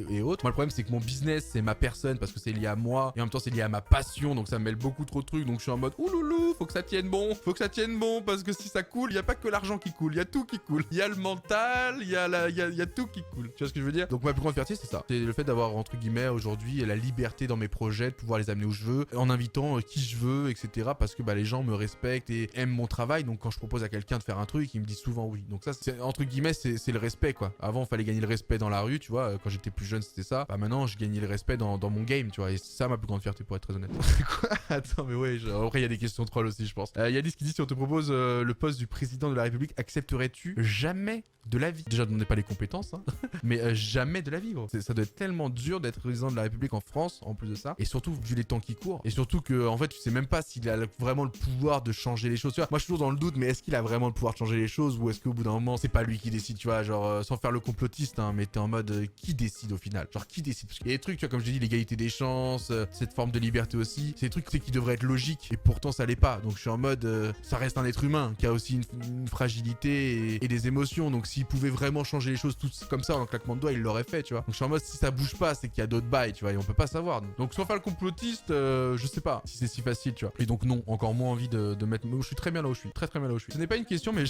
et autres. Moi, le problème, c'est que mon business, c'est ma personne parce que c'est lié à moi. Et en même temps, c'est lié à ma passion. Donc, ça me mêle beaucoup trop de trucs. Donc, je suis en mode, ouloulou, faut que ça tienne bon. Faut que ça tienne bon parce que si ça coule, il n'y a pas que l'argent qui coule. Il y a tout qui coule. Il y a le mental, il y a tout qui coule. Tu vois ce que je veux dire? Donc, ma plus grande fierté, c'est ça. C'est le fait d'avoir, entre guillemets, aujourd'hui, la liberté dans mes projets, de pouvoir les amener où je veux, en invitant qui je veux, etc. Parce que bah, les gens me respectent et aiment mon travail. Donc quand je propose à quelqu'un de faire un truc, il me dit souvent oui. Donc ça, c'est, entre guillemets, c'est le respect, quoi. Avant, il fallait gagner le respect dans la rue, tu vois. Quand j'étais plus jeune, c'était ça. Bah maintenant, je gagnais le respect dans mon game, tu vois. Et c'est ça ma plus grande fierté, pour être très honnête. Quoi? Attends, mais ouais, après, il y a des questions troll aussi, je pense. Il y a Alice qui dit, si on te propose le poste du président de la République, accepterais-tu? Jamais de la vie. Déjà, je n'en ai pas les compétences, hein. Mais jamais de la vie, gros. Ça doit être tellement dur d'être président de la République en France, en plus de ça. Et surtout, vu les temps qui courent. Et surtout que, en fait, tu sais même pas s'il a vraiment le pouvoir de changer les choses. Tu vois, moi, je suis toujours dans le doute, mais est-ce qu'il a vraiment le pouvoir de changer les choses ou est-ce qu'au bout d'un moment, c'est pas lui qui décide, tu vois, genre, sans faire le complotiste, hein, mais t'es en mode, qui décide au final? Genre, qui décide? Parce qu'il y a des trucs, tu vois, comme je dis, l'égalité des chances, cette forme de liberté aussi. aussi. C'est des trucs qui devraient être logiques et pourtant ça l'est pas. Donc je suis en mode, ça reste un être humain qui a aussi une fragilité et des émotions. Donc s'il pouvait vraiment changer les choses tout comme ça en un claquement de doigts, il l'aurait fait, tu vois. Donc je suis en mode, si ça bouge pas, c'est qu'il y a d'autres bails, tu vois, et on peut pas savoir. Donc sans faire le complotiste, je sais pas si c'est si facile, tu vois. Et donc non, encore moins envie de mettre. Je suis très bien là où je suis, très bien là où je suis. Ce n'est pas une question, mais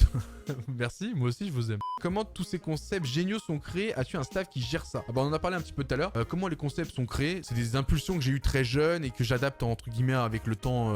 merci, moi aussi je vous aime. Comment tous ces concepts géniaux sont créés? As-tu un staff qui gère ça? Ah bah on en a parlé un petit peu tout à l'heure. Comment les concepts sont créés? C'est des impulsions que j'ai eues très jeune et que j'adapte entre guillemets avec le temps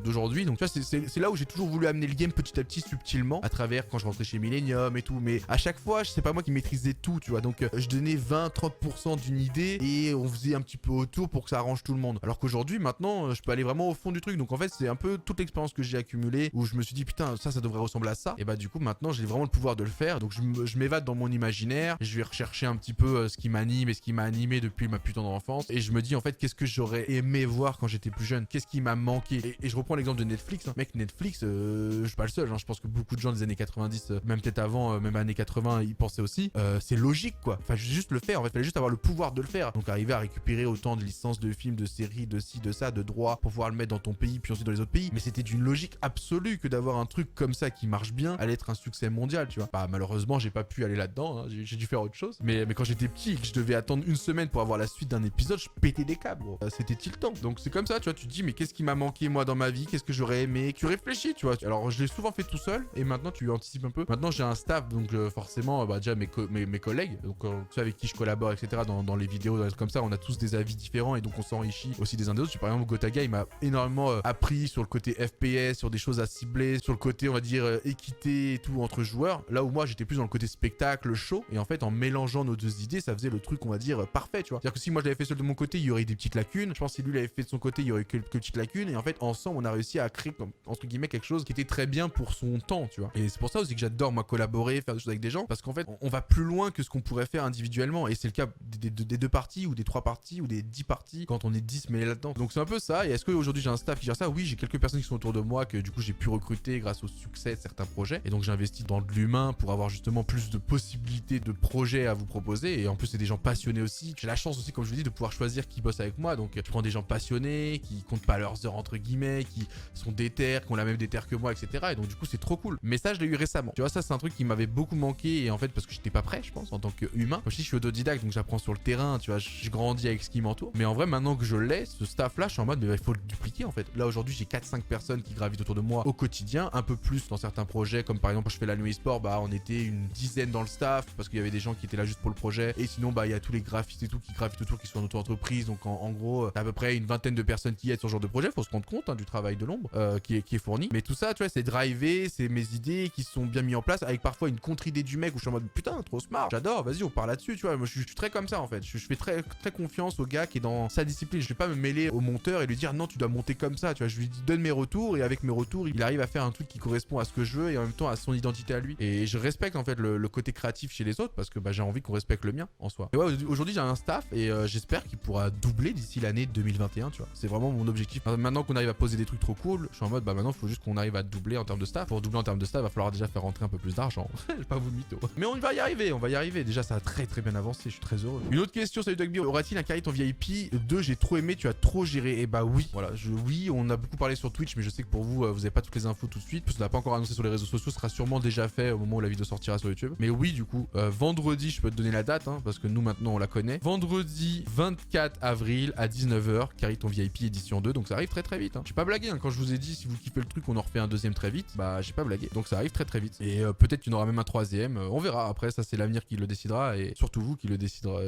d'aujourd'hui. Donc tu vois, c'est là où j'ai toujours voulu amener le game petit à petit, subtilement, à travers quand je rentrais chez Millennium et tout. Mais à chaque fois, c'est pas moi qui maîtrisais tout, tu vois. Donc je donnais 20-30% d'une idée et on faisait un petit peu autour pour que ça arrange tout le monde. Alors qu'aujourd'hui, maintenant, je peux aller vraiment au fond du truc. Donc en fait, c'est un peu toute l'expérience que j'ai accumulée où je me suis dit putain, ça devrait ressembler à ça. Et bah du coup, maintenant, j'ai vraiment le pouvoir de le faire. Donc je m'évade dans mon imaginaire. Je vais rechercher un petit peu ce qui m'anime et ce qui m'a animé depuis ma putain d'enfance. Et je me dis en fait, qu'est-ce que j'aurais aimé voir quand j'étais plus jeune? Qu'est-ce qui m'a manqué? Et je reprends l'exemple de Netflix. Hein. Mec, Netflix, je suis pas le seul. Hein. Je pense que beaucoup de gens des années 90, même peut-être avant, même années 80, ils pensaient aussi. C'est logique quoi. Enfin, juste le faire. En fait, fallait juste avoir le pouvoir de le faire. Donc arriver à récupérer autant de licences de films, de séries, de ci, de ça, de droits pour pouvoir le mettre dans ton pays, puis ensuite dans les autres pays. Mais c'était d'une logique absolue que d'avoir un truc comme ça qui marche bien, allait être un succès mondial, tu vois. Bah malheureusement, j'ai pas pu aller là-dedans. Hein. J'ai dû faire autre chose. Mais quand j'étais petit et que je devais attendre une semaine pour avoir la suite d'un épisode, je pétais des câbles. C'était tiltant. Donc c'est comme ça, tu vois. Tu te dis mais qu'est-ce qui m'a manqué moi dans ma vie? Qu'est-ce que j'aurais aimé? Tu réfléchis, tu vois. Alors je l'ai souvent fait tout seul et maintenant tu anticipes un peu. Maintenant j'ai un staff, donc forcément déjà mes collègues, donc ceux avec qui je collabore, etc. Dans les vidéos, comme ça, on a tous des avis différents et donc on s'enrichit aussi des uns des autres. Par exemple, Gotaga, il m'a énormément appris sur le côté FPS, sur des choses à cibler, sur le côté, on va dire, équité et tout entre joueurs. Là où moi, j'étais plus dans le côté spectacle, show. Et en fait, en mélangeant nos deux idées, ça faisait le truc, on va dire, parfait, tu vois. C'est-à-dire que si moi je l'avais fait seul de mon côté, il y aurait eu des petites lacunes. Je pense que si lui l'avait fait de son côté, il y aurait eu quelques petites lacunes. Et en fait, ensemble, on a réussi à créer, comme, entre guillemets, quelque chose qui était très bien pour son temps, tu vois. Et c'est pour ça aussi que j'adore, moi, collaborer, faire des choses avec des gens. Parce qu'en fait, on va plus loin que ce qu'on pourrait faire individuellement. Et c'est le cas des deux parties, ou des 3 parties, ou des 10 parties, quand on est 10 mêlés là-dedans. Donc c'est un peu ça. Et est-ce qu'aujourd'hui j'ai un staff qui gère ça? Oui, j'ai quelques personnes qui sont autour de moi que du coup j'ai pu recruter grâce au succès de certains projets. Et donc j'ai investi dans de l'humain pour avoir justement plus de possibilités de projets à vous proposer. Et en plus c'est des gens passionnés aussi. J'ai la chance aussi, comme je vous dis, de pouvoir choisir qui bosse avec moi. Donc je prends des gens passionnés, qui comptent pas leurs heures entre guillemets, qui sont déter, qui ont la même déter que moi, etc. Et donc du coup c'est trop cool. Mais ça je l'ai eu récemment. Tu vois, ça c'est un truc qui m'avait beaucoup manqué. Et en fait parce que j'étais pas prêt, je pense, en tant qu'humain. Comme je dis, je suis autodidacte, donc j'apprends sur le terrain. Tu vois, je grandis avec ce qui m'entoure. Mais en vrai, maintenant que je l'ai, ce staff là, je suis en mode mais il faut le dupliquer en fait. Là aujourd'hui j'ai 4-5 personnes qui gravitent autour de moi au quotidien, un peu plus dans certains projets, comme par exemple quand je fais la nuit sport, bah on était une dizaine dans le staff parce qu'il y avait des gens qui étaient là juste pour le projet. Et sinon bah il y a tous les graphistes et tout qui gravitent autour, qui sont en auto-entreprise. Donc en gros t'as à peu près une vingtaine de personnes qui aident sur ce genre de projet. Faut se rendre compte du travail de l'ombre qui est fourni. Mais tout ça tu vois, c'est drivé, c'est mes idées qui sont bien mis en place avec parfois une contre-idée du mec où je suis en mode putain trop smart, j'adore, vas-y on part là-dessus, tu vois. Moi je suis très comme ça en fait. Je fais très confiance au gars qui est dans sa discipline. Je vais pas me mêler au monteur et lui dire non tu dois monter comme ça, tu vois. Je lui donne mes retours et avec mes retours il arrive à faire un truc qui correspond à ce que je veux et en même temps à son identité à lui. Et je respecte en fait le côté créatif chez les autres parce que bah, j'ai envie qu'on respecte le mien en soi. Et ouais, aujourd'hui j'ai un staff et j'espère qu'il pourra doubler d'ici l'année 2021, tu vois. C'est vraiment mon objectif. Maintenant qu'on arrive à poser des trucs trop cool, je suis en mode bah maintenant il faut juste qu'on arrive à doubler en termes de staff. Pour doubler en termes de staff, il va falloir déjà faire rentrer un peu plus d'argent. J'ai pas vous de mytho. Mais on va y arriver, Déjà ça a très bien avancé, je suis très heureux. Une autre question, salut Dogby, aura-t-il un carry en VIP? 2, j'ai trop aimé, tu as trop géré. Et bah oui, voilà, oui, on a beaucoup parlé sur Twitch, mais je sais que pour vous, vous avez pas toutes les infos tout de suite, parce qu'on n'a pas encore annoncé sur les réseaux sociaux, ce sera sûrement déjà fait au moment où la vidéo sortira sur YouTube. Mais oui, du coup, vendredi, je peux te donner la date, hein, parce que nous maintenant on la connaît. Vendredi 24 avril à 19h, carry ton VIP édition 2, donc ça arrive très vite. Hein. J'ai pas blagué, hein, quand je vous ai dit si vous kiffez le truc, on en refait un deuxième très vite, bah j'ai pas blagué. Donc ça arrive très vite. Et peut-être qu'il y en aura même un troisième, on verra. Après, ça c'est l'avenir qui le décidera, et surtout vous qui le décidera.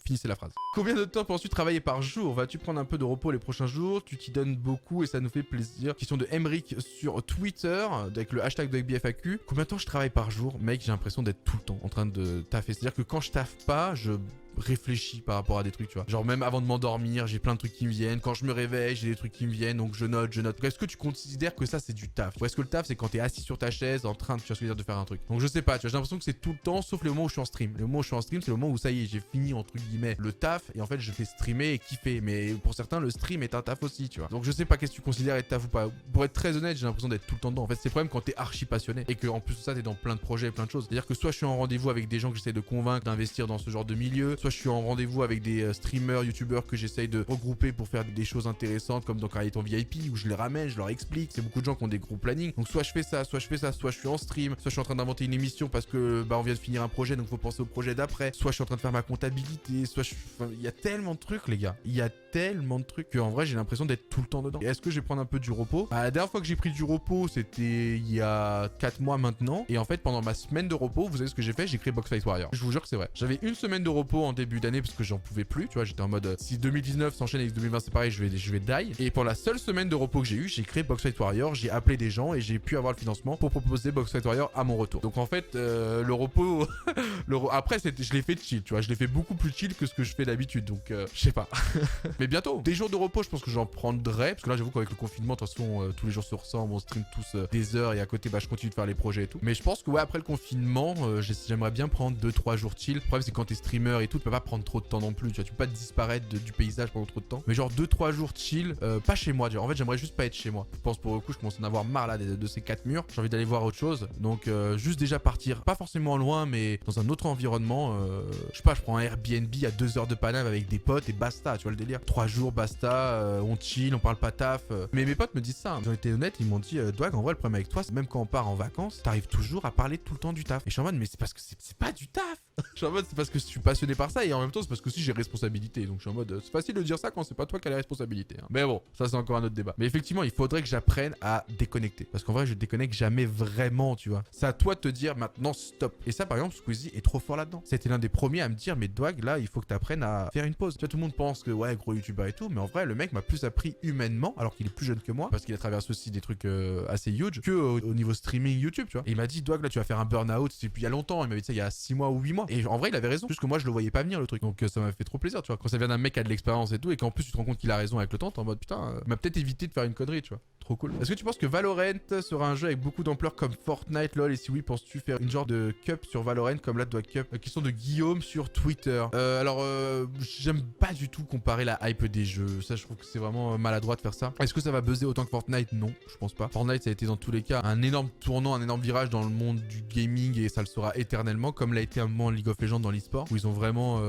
Finissez la phrase. Combien de temps penses-tu travailler par jour? Vas-tu prendre un peu de repos les prochains jours? Tu t'y donnes beaucoup et ça nous fait plaisir. Question de Emric sur Twitter avec le hashtag de BFAQ. Combien de temps je travaille par jour? Mec, j'ai l'impression d'être tout le temps en train de taffer. C'est-à-dire que quand je taffe pas, je réfléchis par rapport à des trucs, tu vois. Genre même avant de m'endormir, j'ai plein de trucs qui me viennent. Quand je me réveille, j'ai des trucs qui me viennent, donc je note. Donc, est-ce que tu considères que ça c'est du taf? Ou est-ce que le taf c'est quand t'es assis sur ta chaise en train de, tu vois ce que je veux dire, de faire un truc? Donc je sais pas, tu vois, j'ai l'impression que c'est tout le temps sauf les moments où je suis en stream. Les moments où je suis en stream, c'est le moment où ça y est, j'ai fini entre guillemets le taf et en fait je fais streamer et kiffer. Mais pour certains, le stream est un taf aussi, tu vois. Donc je sais pas qu'est-ce que tu considères être taf ou pas. Pour être très honnête, j'ai l'impression d'être tout le temps dedans. En fait, c'est le problème quand t'es archi passionné et que en plus de ça, t'es dans plein de projets, plein de choses. C'est-à-dire que soit je suis en rendez-vous avec des gens que j'essaie de convaincre d'investir dans ce genre de milieu, soit soit je suis en rendez-vous avec des streamers, youtubeurs que j'essaye de regrouper pour faire des choses intéressantes comme dans Carriton VIP où je les ramène, je leur explique. C'est beaucoup de gens qui ont des gros plannings. Donc soit je fais ça, soit je fais ça, soit je suis en stream, soit je suis en train d'inventer une émission parce que on vient de finir un projet donc faut penser au projet d'après, soit je suis en train de faire ma comptabilité, soit il y a tellement de trucs les gars. Il y a tellement de trucs qu'en vrai j'ai l'impression d'être tout le temps dedans. Et est-ce que je vais prendre un peu du repos? La dernière fois que j'ai pris du repos c'était il y a 4 mois maintenant. Et en fait pendant ma semaine de repos, vous savez ce que j'ai fait? J'ai créé Box Fight Warrior. Je vous jure que c'est vrai. J'avais une semaine de repos en début d'année parce que j'en pouvais plus. Tu vois, j'étais en mode si 2019 s'enchaîne avec 2020 c'est pareil, je vais die. Et pour la seule semaine de repos que j'ai eu, j'ai créé Box Fight Warrior, j'ai appelé des gens et j'ai pu avoir le financement pour proposer Box Fight Warrior à mon retour. Donc en fait le repos après je l'ai fait chill, tu vois, je l'ai fait beaucoup plus chill que ce que je fais d'habitude. Donc je sais pas. Mais bientôt des jours de repos, je pense que j'en prendrai parce que là j'avoue qu'avec le confinement de toute façon tous les jours se ressemblent, on stream tous des heures et à côté je continue de faire les projets et tout. Mais je pense que ouais, après le confinement j'aimerais bien prendre 2-3 jours chill. Le problème c'est que quand t'es streamer et tout, tu peux pas prendre trop de temps non plus, tu vois, tu peux pas disparaître du paysage pendant trop de temps. Mais genre 2-3 jours chill, pas chez moi, en fait j'aimerais juste pas être chez moi. Je pense pour le coup je commence à en avoir marre là de ces 4 murs, j'ai envie d'aller voir autre chose. Donc juste déjà partir, pas forcément loin mais dans un autre environnement, je sais pas, je prends un Airbnb à 2 heures de Paname avec des potes et basta, tu vois le délire. 3 jours basta, on chill, on parle pas taf. Mais mes potes me disent ça, ils ont été honnêtes, ils m'ont dit Dwag, en vrai le problème avec toi c'est même quand on part en vacances, t'arrives toujours à parler tout le temps du taf. Et je suis en mode mais c'est parce que c'est pas du taf. Je suis en mode c'est parce que je suis passionné par ça et en même temps c'est parce que aussi j'ai responsabilité. Donc je suis en mode c'est facile de dire ça quand c'est pas toi qui as les responsabilités. Mais bon, ça c'est encore un autre débat. Mais effectivement il faudrait que j'apprenne à déconnecter. Parce qu'en vrai je déconnecte jamais vraiment, tu vois. C'est à toi de te dire maintenant stop. Et ça par exemple Squeezie est trop fort là-dedans. C'était l'un des premiers à me dire mais Dwag là il faut que tu apprennes à faire une pause. Tu vois tout le monde pense que ouais gros youtubeur et tout. Mais en vrai le mec m'a plus appris humainement alors qu'il est plus jeune que moi. Parce qu'il a traversé aussi des trucs assez huge que au niveau streaming YouTube, tu vois. Et il m'a dit Dwag là tu vas faire un burn-out. C'est il y a longtemps. Il m'avait dit ça il y a 6 mois ou 8 mois. Et en vrai il avait raison. Juste que moi je le voyais pas venir le truc. Donc ça m'a fait trop plaisir, tu vois. Quand ça vient d'un mec qui a de l'expérience et tout et qu'en plus tu te rends compte qu'il a raison avec le temps, t'es en mode putain, il m'a peut-être évité de faire une connerie, tu vois. Trop cool. Est-ce que tu penses que Valorant sera un jeu avec beaucoup d'ampleur comme Fortnite, LoL? Et si oui, penses-tu faire une genre de cup sur Valorant comme la Dwag Cup? Question de Guillaume sur Twitter. Alors, j'aime pas du tout comparer la hype des jeux. Ça, je trouve que c'est vraiment maladroit de faire ça. Est-ce que ça va buzzer autant que Fortnite? Non, je pense pas. Fortnite, ça a été dans tous les cas un énorme tournant, un énorme virage dans le monde du gaming et ça le sera éternellement, comme l'a été un moment League of Legends dans l'e-sport, où ils ont vraiment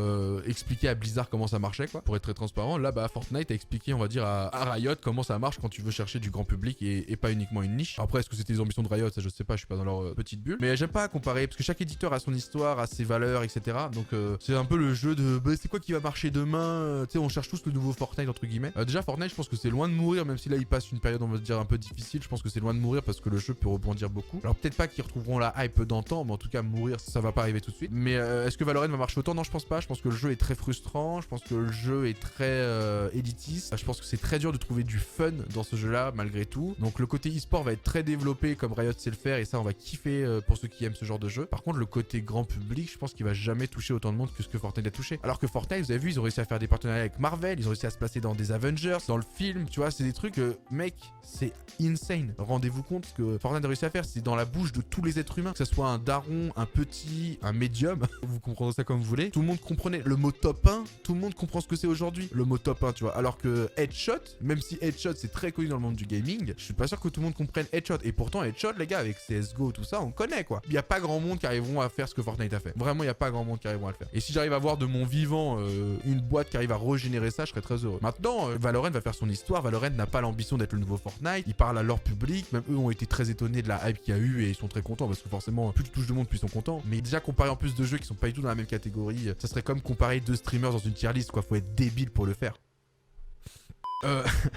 expliqué à Blizzard comment ça marchait, quoi, pour être très transparent. Là, bah, Fortnite a expliqué, on va dire, à Riot comment ça marche quand tu veux chercher du grand public et pas uniquement une niche. Après, est-ce que c'était les ambitions de Riot? Ça, je sais pas, je suis pas dans leur petite bulle. Mais j'aime pas comparer parce que chaque éditeur a son histoire, a ses valeurs, etc. Donc, c'est un peu le jeu de bah, c'est quoi qui va marcher demain? Tu sais, on cherche tous le nouveau Fortnite, entre guillemets. Déjà, Fortnite, je pense que c'est loin de mourir, même si là, il passe une période, on va dire, un peu difficile. Je pense que c'est loin de mourir parce que le jeu peut rebondir beaucoup. Alors, peut-être pas qu'ils retrouveront la hype d'antan, mais en tout cas, mourir, ça va pas arriver tout de suite. Mais est-ce que Valorant va marcher autant? Non, je pense pas. Je pense que le jeu est très frustrant. Je pense que le jeu est très élitiste. Je pense que c'est très dur de trouver du fun dans ce jeu-là, malgré tout. Donc, le côté e-sport va être très développé comme Riot sait le faire, et ça, on va kiffer pour ceux qui aiment ce genre de jeu. Par contre, le côté grand public, je pense qu'il va jamais toucher autant de monde que ce que Fortnite a touché. Alors que Fortnite, vous avez vu, ils ont réussi à faire des partenariats avec Marvel, ils ont réussi à se placer dans des Avengers, dans le film, tu vois, c'est des trucs, mec, c'est insane. Rendez-vous compte ce que Fortnite a réussi à faire, c'est dans la bouche de tous les êtres humains, que ce soit un daron, un petit, un médium, vous comprendrez ça comme vous voulez. Tout le monde comprenait le mot top 1, tout le monde comprend ce que c'est aujourd'hui, le mot top 1, tu vois. Alors que Headshot, même si Headshot c'est très connu dans le monde du gaming, je suis pas sûr que tout le monde comprenne Headshot. Et pourtant, Headshot, les gars, avec CSGO, tout ça, on connaît, quoi. Il y a pas grand monde qui arriveront à faire ce que Fortnite a fait. Vraiment, il y a pas grand monde qui arriveront à le faire. Et si j'arrive à voir de mon vivant une boîte qui arrive à régénérer ça, je serais très heureux. Maintenant, Valorant va faire son histoire. Valorant n'a pas l'ambition d'être le nouveau Fortnite. Ils parlent à leur public. Même eux ont été très étonnés de la hype qu'il y a eu et ils sont très contents parce que forcément, plus tu touches de monde, plus ils sont contents. Mais déjà, comparé en plus de jeux qui sont pas du tout dans la même catégorie, ça serait comme comparer deux streamers dans une tier list, quoi. Faut être débile pour le faire.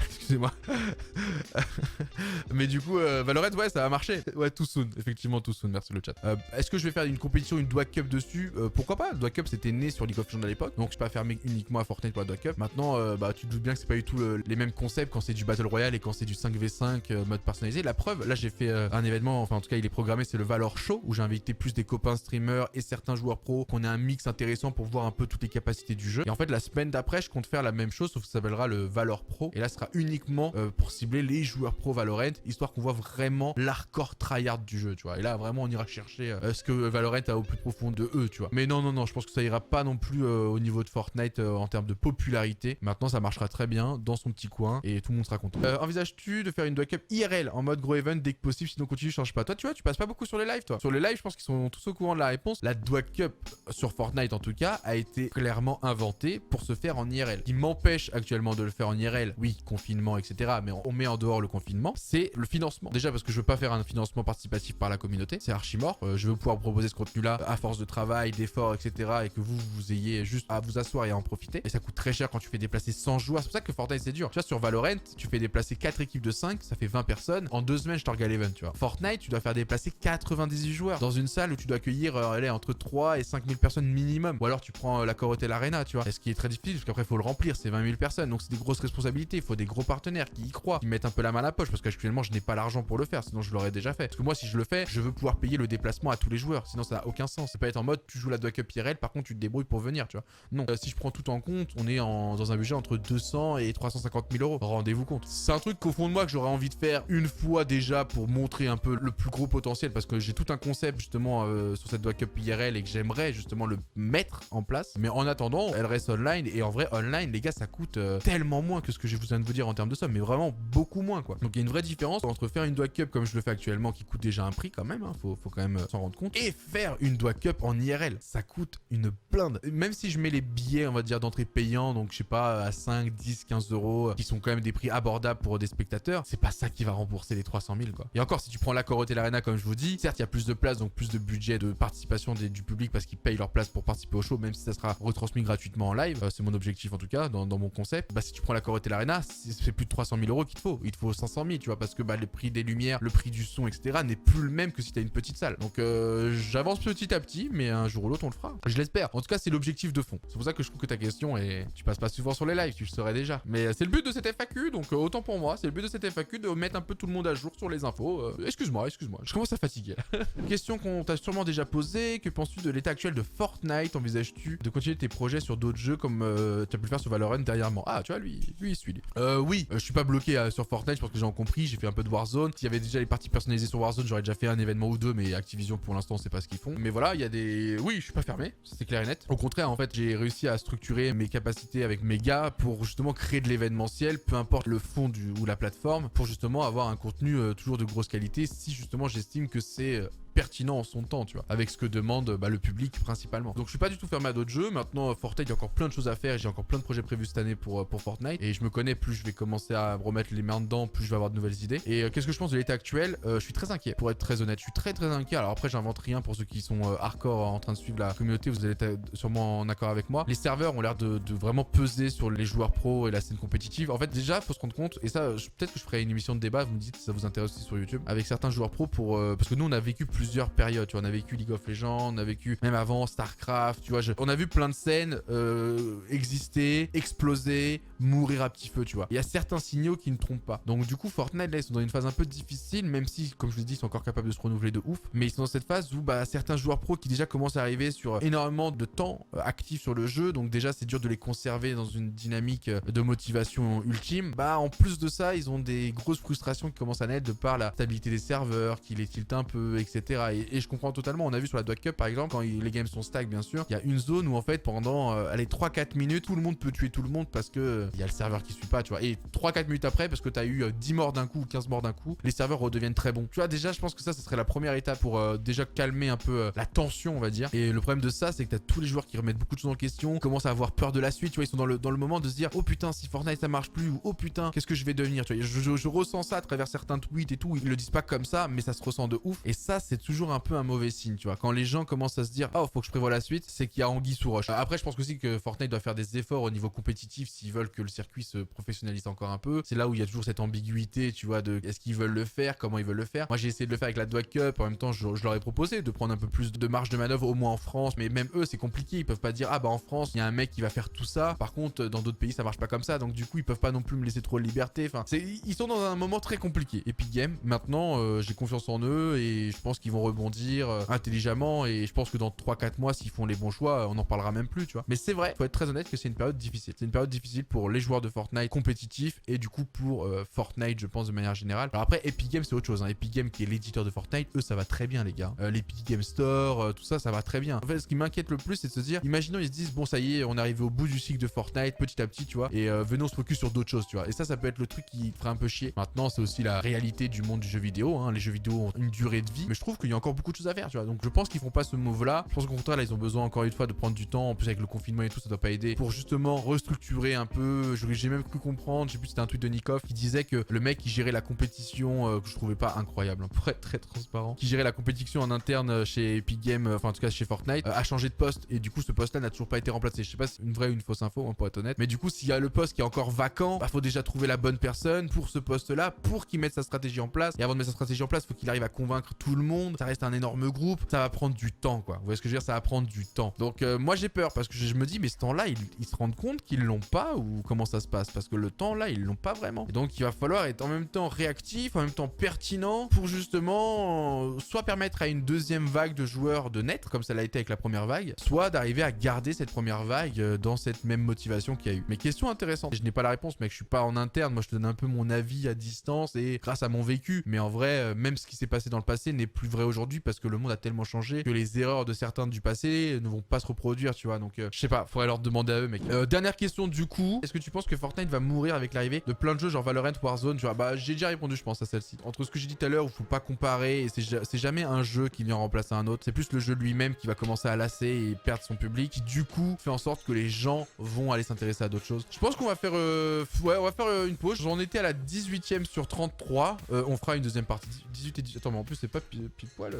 Excusez-moi. Mais du coup, Valorant, ouais, ça a marché. Ouais, too soon. Effectivement, too soon. Merci le chat. Est-ce que je vais faire une compétition, une Dwag Cup dessus? Pourquoi pas? Dwag Cup, c'était né sur League of Legends à l'époque. Donc, je peux pas faire uniquement à Fortnite pour la Dwag Cup. Maintenant, bah, tu te doutes bien que c'est pas du tout les mêmes concepts quand c'est du Battle Royale et quand c'est du 5v5 mode personnalisé. La preuve, là, j'ai fait un événement, enfin, en tout cas, il est programmé, c'est le Valor Show où j'ai invité plus des copains streamers et certains joueurs pro, qu'on ait un mix intéressant pour voir un peu toutes les capacités du jeu. Et en fait, la semaine d'après, je compte faire la même chose, sauf que ça s'appellera le Valor Pro. Et là, ce sera uniquement uniquement pour cibler les joueurs pro Valorant, histoire qu'on voit vraiment l'hardcore tryhard du jeu, tu vois. Et là, vraiment, on ira chercher ce que Valorant a au plus profond de eux, tu vois. Mais non, je pense que ça ira pas non plus au niveau de Fortnite en termes de popularité. Maintenant, ça marchera très bien dans son petit coin et tout le monde sera content. Envisages-tu de faire une doc up IRL en mode gros event dès que possible, sinon continue, change pas? Toi, tu vois, tu passes pas beaucoup sur les lives, toi. Sur les lives, je pense qu'ils sont tous au courant de la réponse. La doc up sur Fortnite, en tout cas, a été clairement inventée pour se faire en IRL. Ce qui m'empêche actuellement de le faire en IRL, oui, confinement, etc. Mais on met en dehors le confinement, c'est le financement. Déjà parce que je veux pas faire un financement participatif par la communauté, c'est archi mort. Je veux pouvoir proposer ce contenu-là à force de travail, d'efforts, etc. Et que vous ayez juste à vous asseoir et à en profiter. Et ça coûte très cher quand tu fais déplacer 100 joueurs. C'est pour ça que Fortnite c'est dur. Tu vois, sur Valorant, tu fais déplacer 4 équipes de 5, ça fait 20 personnes. En 2 semaines, je t'organe l'event, tu vois. Fortnite, tu dois faire déplacer 98 joueurs dans une salle où tu dois accueillir entre 3 et 5 000 personnes minimum. Ou alors tu prends la Corotel Arena, tu vois. Et ce qui est très difficile, parce qu'après, il faut le remplir, c'est 20 000 personnes. Donc c'est des grosses responsabilités. Il faut des gros partenaires qui y croient, qui mettent un peu la main à la poche, parce qu'actuellement, je n'ai pas l'argent pour le faire. Sinon, je l'aurais déjà fait. Parce que moi, si je le fais, je veux pouvoir payer le déplacement à tous les joueurs. Sinon, ça n'a aucun sens. C'est pas être en mode, tu joues la doc up IRL, par contre, tu te débrouilles pour venir, tu vois. Non. Si je prends tout en compte, on est dans un budget entre 200 et 350 000 euros. Rendez-vous compte. C'est un truc qu'au fond de moi que j'aurais envie de faire une fois déjà pour montrer un peu le plus gros potentiel, parce que j'ai tout un concept justement sur cette doc up IRL et que j'aimerais justement le mettre en place. Mais en attendant, elle reste online, et en vrai, online, les gars, ça coûte tellement moins que ce que je viens de vous dire en termes de somme, mais vraiment beaucoup moins, quoi. Donc il y a une vraie différence entre faire une doc up comme je le fais actuellement, qui coûte déjà un prix quand même, hein, faut quand même s'en rendre compte, et faire une doc up en IRL. Ça coûte une blinde. Même si je mets les billets, on va dire, d'entrée payant, donc je sais pas, à 5, 10, 15 euros, qui sont quand même des prix abordables pour des spectateurs, c'est pas ça qui va rembourser les 300 000, quoi. Et encore, si tu prends la Corotel Arena, comme je vous dis, certes, il y a plus de place, donc plus de budget de participation du public parce qu'ils payent leur place pour participer au show, même si ça sera retransmis gratuitement en live. C'est mon objectif en tout cas, dans mon concept. Bah, si tu prends la Corotel Arena, c'est plus de 300 000 euros qu'il te faut. Il te faut 500 000, tu vois, parce que bah, le prix des lumières, le prix du son, etc. n'est plus le même que si t'as une petite salle. Donc j'avance petit à petit, mais un jour ou l'autre, on le fera. Je l'espère. En tout cas, c'est l'objectif de fond. C'est pour ça que je trouve que ta question est... Tu passes pas souvent sur les lives, tu le saurais déjà. Mais c'est le but de cette FAQ, donc autant pour moi, c'est le but de cette FAQ de mettre un peu tout le monde à jour sur les infos. Excuse-moi, je commence à fatiguer. Question qu'on t'a sûrement déjà posée. Que penses-tu de l'état actuel de Fortnite? Envisages-tu de continuer tes projets sur d'autres jeux comme tu as pu le faire sur Valorant dernièrement? Ah, tu vois, lui, il suit. Oui, je suis pas bloqué sur Fortnite, je pense que les gens ont compris. J'ai fait un peu de Warzone. S'il y avait déjà les parties personnalisées sur Warzone, j'aurais déjà fait un événement ou deux, mais Activision pour l'instant, c'est pas ce qu'ils font. Mais voilà, il y a des... Oui, je suis pas fermé, c'est clair et net. Au contraire, en fait, j'ai réussi à structurer mes capacités avec mes gars pour justement créer de l'événementiel, peu importe le fond ou la plateforme, pour justement avoir un contenu toujours de grosse qualité, si justement j'estime que c'est pertinent en son temps, tu vois, avec ce que demande le public principalement. Donc je suis pas du tout fermé à d'autres jeux. Maintenant, Fortnite, il y a encore plein de choses à faire et j'ai encore plein de projets prévus cette année pour Fortnite, et je me connais, plus je vais commencer à me remettre les mains dedans, plus je vais avoir de nouvelles idées. Et qu'est-ce que je pense de l'état actuel? Je suis très inquiet, pour être très honnête, je suis très inquiet. Alors après, j'invente rien, pour ceux qui sont hardcore en train de suivre la communauté, vous allez être sûrement en accord avec moi. Les serveurs ont l'air de vraiment peser sur les joueurs pro et la scène compétitive. En fait, déjà, faut se rendre compte, et ça, peut-être que je ferai une émission de débat, vous me dites si ça vous intéresse aussi sur YouTube, avec certains joueurs pro parce que nous, on a vécu plusieurs périodes, tu vois. On a vécu League of Legends, on a vécu même avant Starcraft, tu vois. On a vu plein de scènes exister, exploser, mourir à petit feu, tu vois. Il y a certains signaux qui ne trompent pas. Donc du coup, Fortnite, là, ils sont dans une phase un peu difficile, même si, comme je vous l'ai dit, ils sont encore capables de se renouveler de ouf. Mais ils sont dans cette phase où certains joueurs pro qui déjà commencent à arriver sur énormément de temps actif sur le jeu. Donc déjà, c'est dur de les conserver dans une dynamique de motivation ultime. En plus de ça, ils ont des grosses frustrations qui commencent à naître de par la stabilité des serveurs, qui les tiltent un peu, etc. Et je comprends totalement. On a vu sur la Doc Cup par exemple, quand les games sont stack, bien sûr, il y a une zone où en fait pendant 3-4 minutes, tout le monde peut tuer tout le monde parce que il y a le serveur qui suit pas, tu vois. Et 3-4 minutes après, parce que tu as eu 10 morts d'un coup ou 15 morts d'un coup, les serveurs redeviennent très bons. Tu vois, déjà, je pense que ça serait la première étape pour déjà calmer un peu la tension, on va dire. Et le problème de ça, c'est que tu as tous les joueurs qui remettent beaucoup de choses en question, commencent à avoir peur de la suite, tu vois. Ils sont dans le moment de se dire, oh putain, si Fortnite ça marche plus, ou oh putain, qu'est-ce que je vais devenir, tu vois. Je ressens ça à travers certains tweets et tout. Ils le disent pas comme ça, mais ça se ressent de ouf. Et ça, c'est toujours un peu un mauvais signe, tu vois. Quand les gens commencent à se dire, oh, faut que je prévoie la suite, c'est qu'il y a anguille sous roche. Après, je pense aussi que Fortnite doit faire des efforts au niveau compétitif s'ils veulent que le circuit se professionnalise encore un peu. C'est là où il y a toujours cette ambiguïté, tu vois, de est-ce qu'ils veulent le faire, comment ils veulent le faire. Moi, j'ai essayé de le faire avec la Dwag Cup. En même temps, je leur ai proposé de prendre un peu plus de marge de manœuvre, au moins en France. Mais même eux, c'est compliqué. Ils peuvent pas dire, ah bah en France, il y a un mec qui va faire tout ça. Par contre, dans d'autres pays, ça marche pas comme ça. Donc du coup, ils peuvent pas non plus me laisser trop de liberté. Enfin, ils sont dans un moment très compliqué. Epic Games, maintenant, j'ai confiance en eux et je pense qu'ils qu'ils vont rebondir intelligemment, et je pense que dans 3-4 mois, s'ils font les bons choix, on n'en parlera même plus, tu vois. Mais c'est vrai, faut être très honnête que c'est une période difficile. C'est une période difficile pour les joueurs de Fortnite compétitifs et du coup pour Fortnite, je pense, de manière générale. Alors après, Epic Games, c'est autre chose, hein. Epic Games qui est l'éditeur de Fortnite, eux, ça va très bien, les gars. L'Epic Games Store, tout ça, ça va très bien. En fait, ce qui m'inquiète le plus, c'est de se dire, imaginons, ils se disent, bon, ça y est, on est arrivé au bout du cycle de Fortnite, petit à petit, tu vois, et venons se focus sur d'autres choses, tu vois. Et ça peut être le truc qui ferait un peu chier. Maintenant, c'est aussi la réalité du monde du jeu vidéo, hein. Les jeux vidéo ont une durée de vie, mais je trouve qu'il y a encore beaucoup de choses à faire, tu vois. Donc, je pense qu'ils font pas ce move-là. Je pense qu'au contraire, là, ils ont besoin, encore une fois, de prendre du temps. En plus, avec le confinement et tout, ça doit pas aider pour justement restructurer un peu. J'ai même cru comprendre, je sais plus, c'était un tweet de Nikov qui disait que le mec qui gérait la compétition, que je trouvais pas incroyable, hein, pour être très transparent, qui gérait la compétition en interne chez Epic Games, enfin en tout cas chez Fortnite, a changé de poste, et du coup ce poste là n'a toujours pas été remplacé. Je sais pas si c'est une vraie ou une fausse info, hein, pour être honnête, mais du coup s'il y a le poste qui est encore vacant, bah faut déjà trouver la bonne personne pour ce poste là, pour qu'il mette sa stratégie en place, et avant de mettre sa stratégie en place, faut qu'il arrive à convaincre tout le monde. Ça reste un énorme groupe, ça va prendre du temps, quoi. Vous voyez ce que je veux dire, ça va prendre du temps. Donc moi j'ai peur, parce que je me dis, mais ce temps là ils se rendent compte qu'ils l'ont pas, ou comment ça se passe, parce que le temps là ils l'ont pas vraiment. Et donc il va falloir être en même temps réactif, en même temps pertinent, pour justement soit permettre à une deuxième vague de joueurs de naître, comme ça l'a été avec la première vague, soit d'arriver à garder cette première vague dans cette même motivation qu'il y a eu. Mais question intéressante, je n'ai pas la réponse, mec, je suis pas en interne, moi je te donne un peu mon avis à distance et grâce à mon vécu, mais en vrai, même ce qui s'est passé dans le passé n'est plus vrai aujourd'hui, parce que le monde a tellement changé que les erreurs de certains du passé ne vont pas se reproduire, tu vois. Donc je sais pas, faudrait leur demander à eux, mec. Dernière question du coup, est-ce que tu penses que Fortnite va mourir avec l'arrivée de plein de jeux genre Valorant, Warzone, tu vois? Bah j'ai déjà répondu, je pense, à celle-ci. Entre ce que j'ai dit tout à l'heure, où faut pas comparer, et c'est jamais un jeu qui vient remplacer un autre, c'est plus le jeu lui-même qui va commencer à lasser et perdre son public, qui du coup fait en sorte que les gens vont aller s'intéresser à d'autres choses. Je pense qu'on va faire ouais, on va faire une pause. J'en étais à la 18ème sur 33. On fera une deuxième partie. 18 et 18. Attends, mais en plus c'est pas pile poil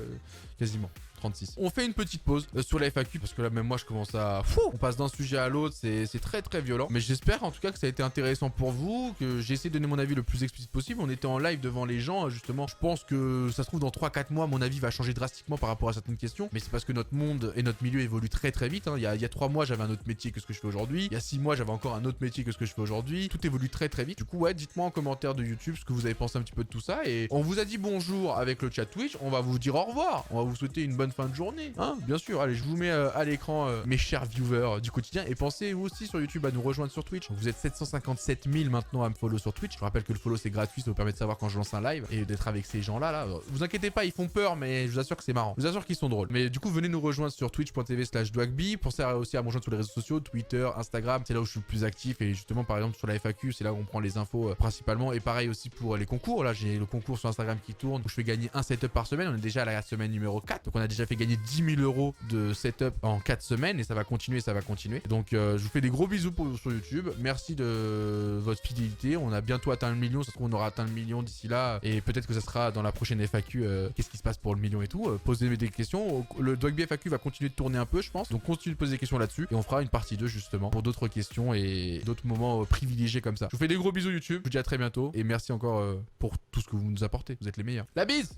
quasiment. 36. On fait une petite pause sur la FAQ, parce que là même moi je commence à... on passe d'un sujet à l'autre, c'est très très violent. Mais j'espère en tout cas que ça a été intéressant pour vous, que j'ai essayé de donner mon avis le plus explicite possible. On était en live devant les gens, justement. Je pense que ça se trouve dans 3-4 mois, mon avis va changer drastiquement par rapport à certaines questions. Mais c'est parce que notre monde et notre milieu évoluent très très vite, hein. Il y a 3 mois j'avais un autre métier que ce que je fais aujourd'hui. Il y a 6 mois j'avais encore un autre métier que ce que je fais aujourd'hui. Tout évolue très très vite. Du coup ouais, dites-moi en commentaire de YouTube ce que vous avez pensé un petit peu de tout ça. Et on vous a dit bonjour avec le chat Twitch. On va vous dire au revoir. On va vous souhaiter une bonne fin de journée, hein. Bien sûr, allez, je vous mets à l'écran mes chers viewers du quotidien, et pensez vous aussi sur YouTube à nous rejoindre sur Twitch. Donc, vous êtes 757 000 maintenant à me follow sur Twitch. Je rappelle que le follow c'est gratuit, ça vous permet de savoir quand je lance un live et d'être avec ces gens là. Vous inquiétez pas, ils font peur, mais je vous assure que c'est marrant. Je vous assure qu'ils sont drôles. Mais du coup, venez nous rejoindre sur twitch.tv/dwagby. Pensez aussi à me rejoindre sur les réseaux sociaux, Twitter, Instagram, c'est là où je suis le plus actif. Et justement, par exemple, sur la FAQ, c'est là où on prend les infos principalement. Et pareil aussi pour les concours. Là, j'ai le concours sur Instagram qui tourne où je fais gagner un setup par semaine. On est déjà à la semaine numéro 4. Donc, on a déjà fait gagner 10 000 € de setup en 4 semaines, et ça va continuer, ça va continuer. Donc je vous fais des gros bisous sur YouTube. Merci de votre fidélité. On a bientôt atteint le million, ça se trouve on aura atteint le million d'ici là, et peut-être que ça sera dans la prochaine FAQ. Qu'est-ce qui se passe pour le million et tout. Posez des questions. Le Dwagby FAQ va continuer de tourner un peu, je pense. Donc continuez de poser des questions là-dessus, et on fera une partie 2 justement pour d'autres questions et d'autres moments privilégiés comme ça. Je vous fais des gros bisous YouTube. Je vous dis à très bientôt, et merci encore pour tout ce que vous nous apportez. Vous êtes les meilleurs. La bise.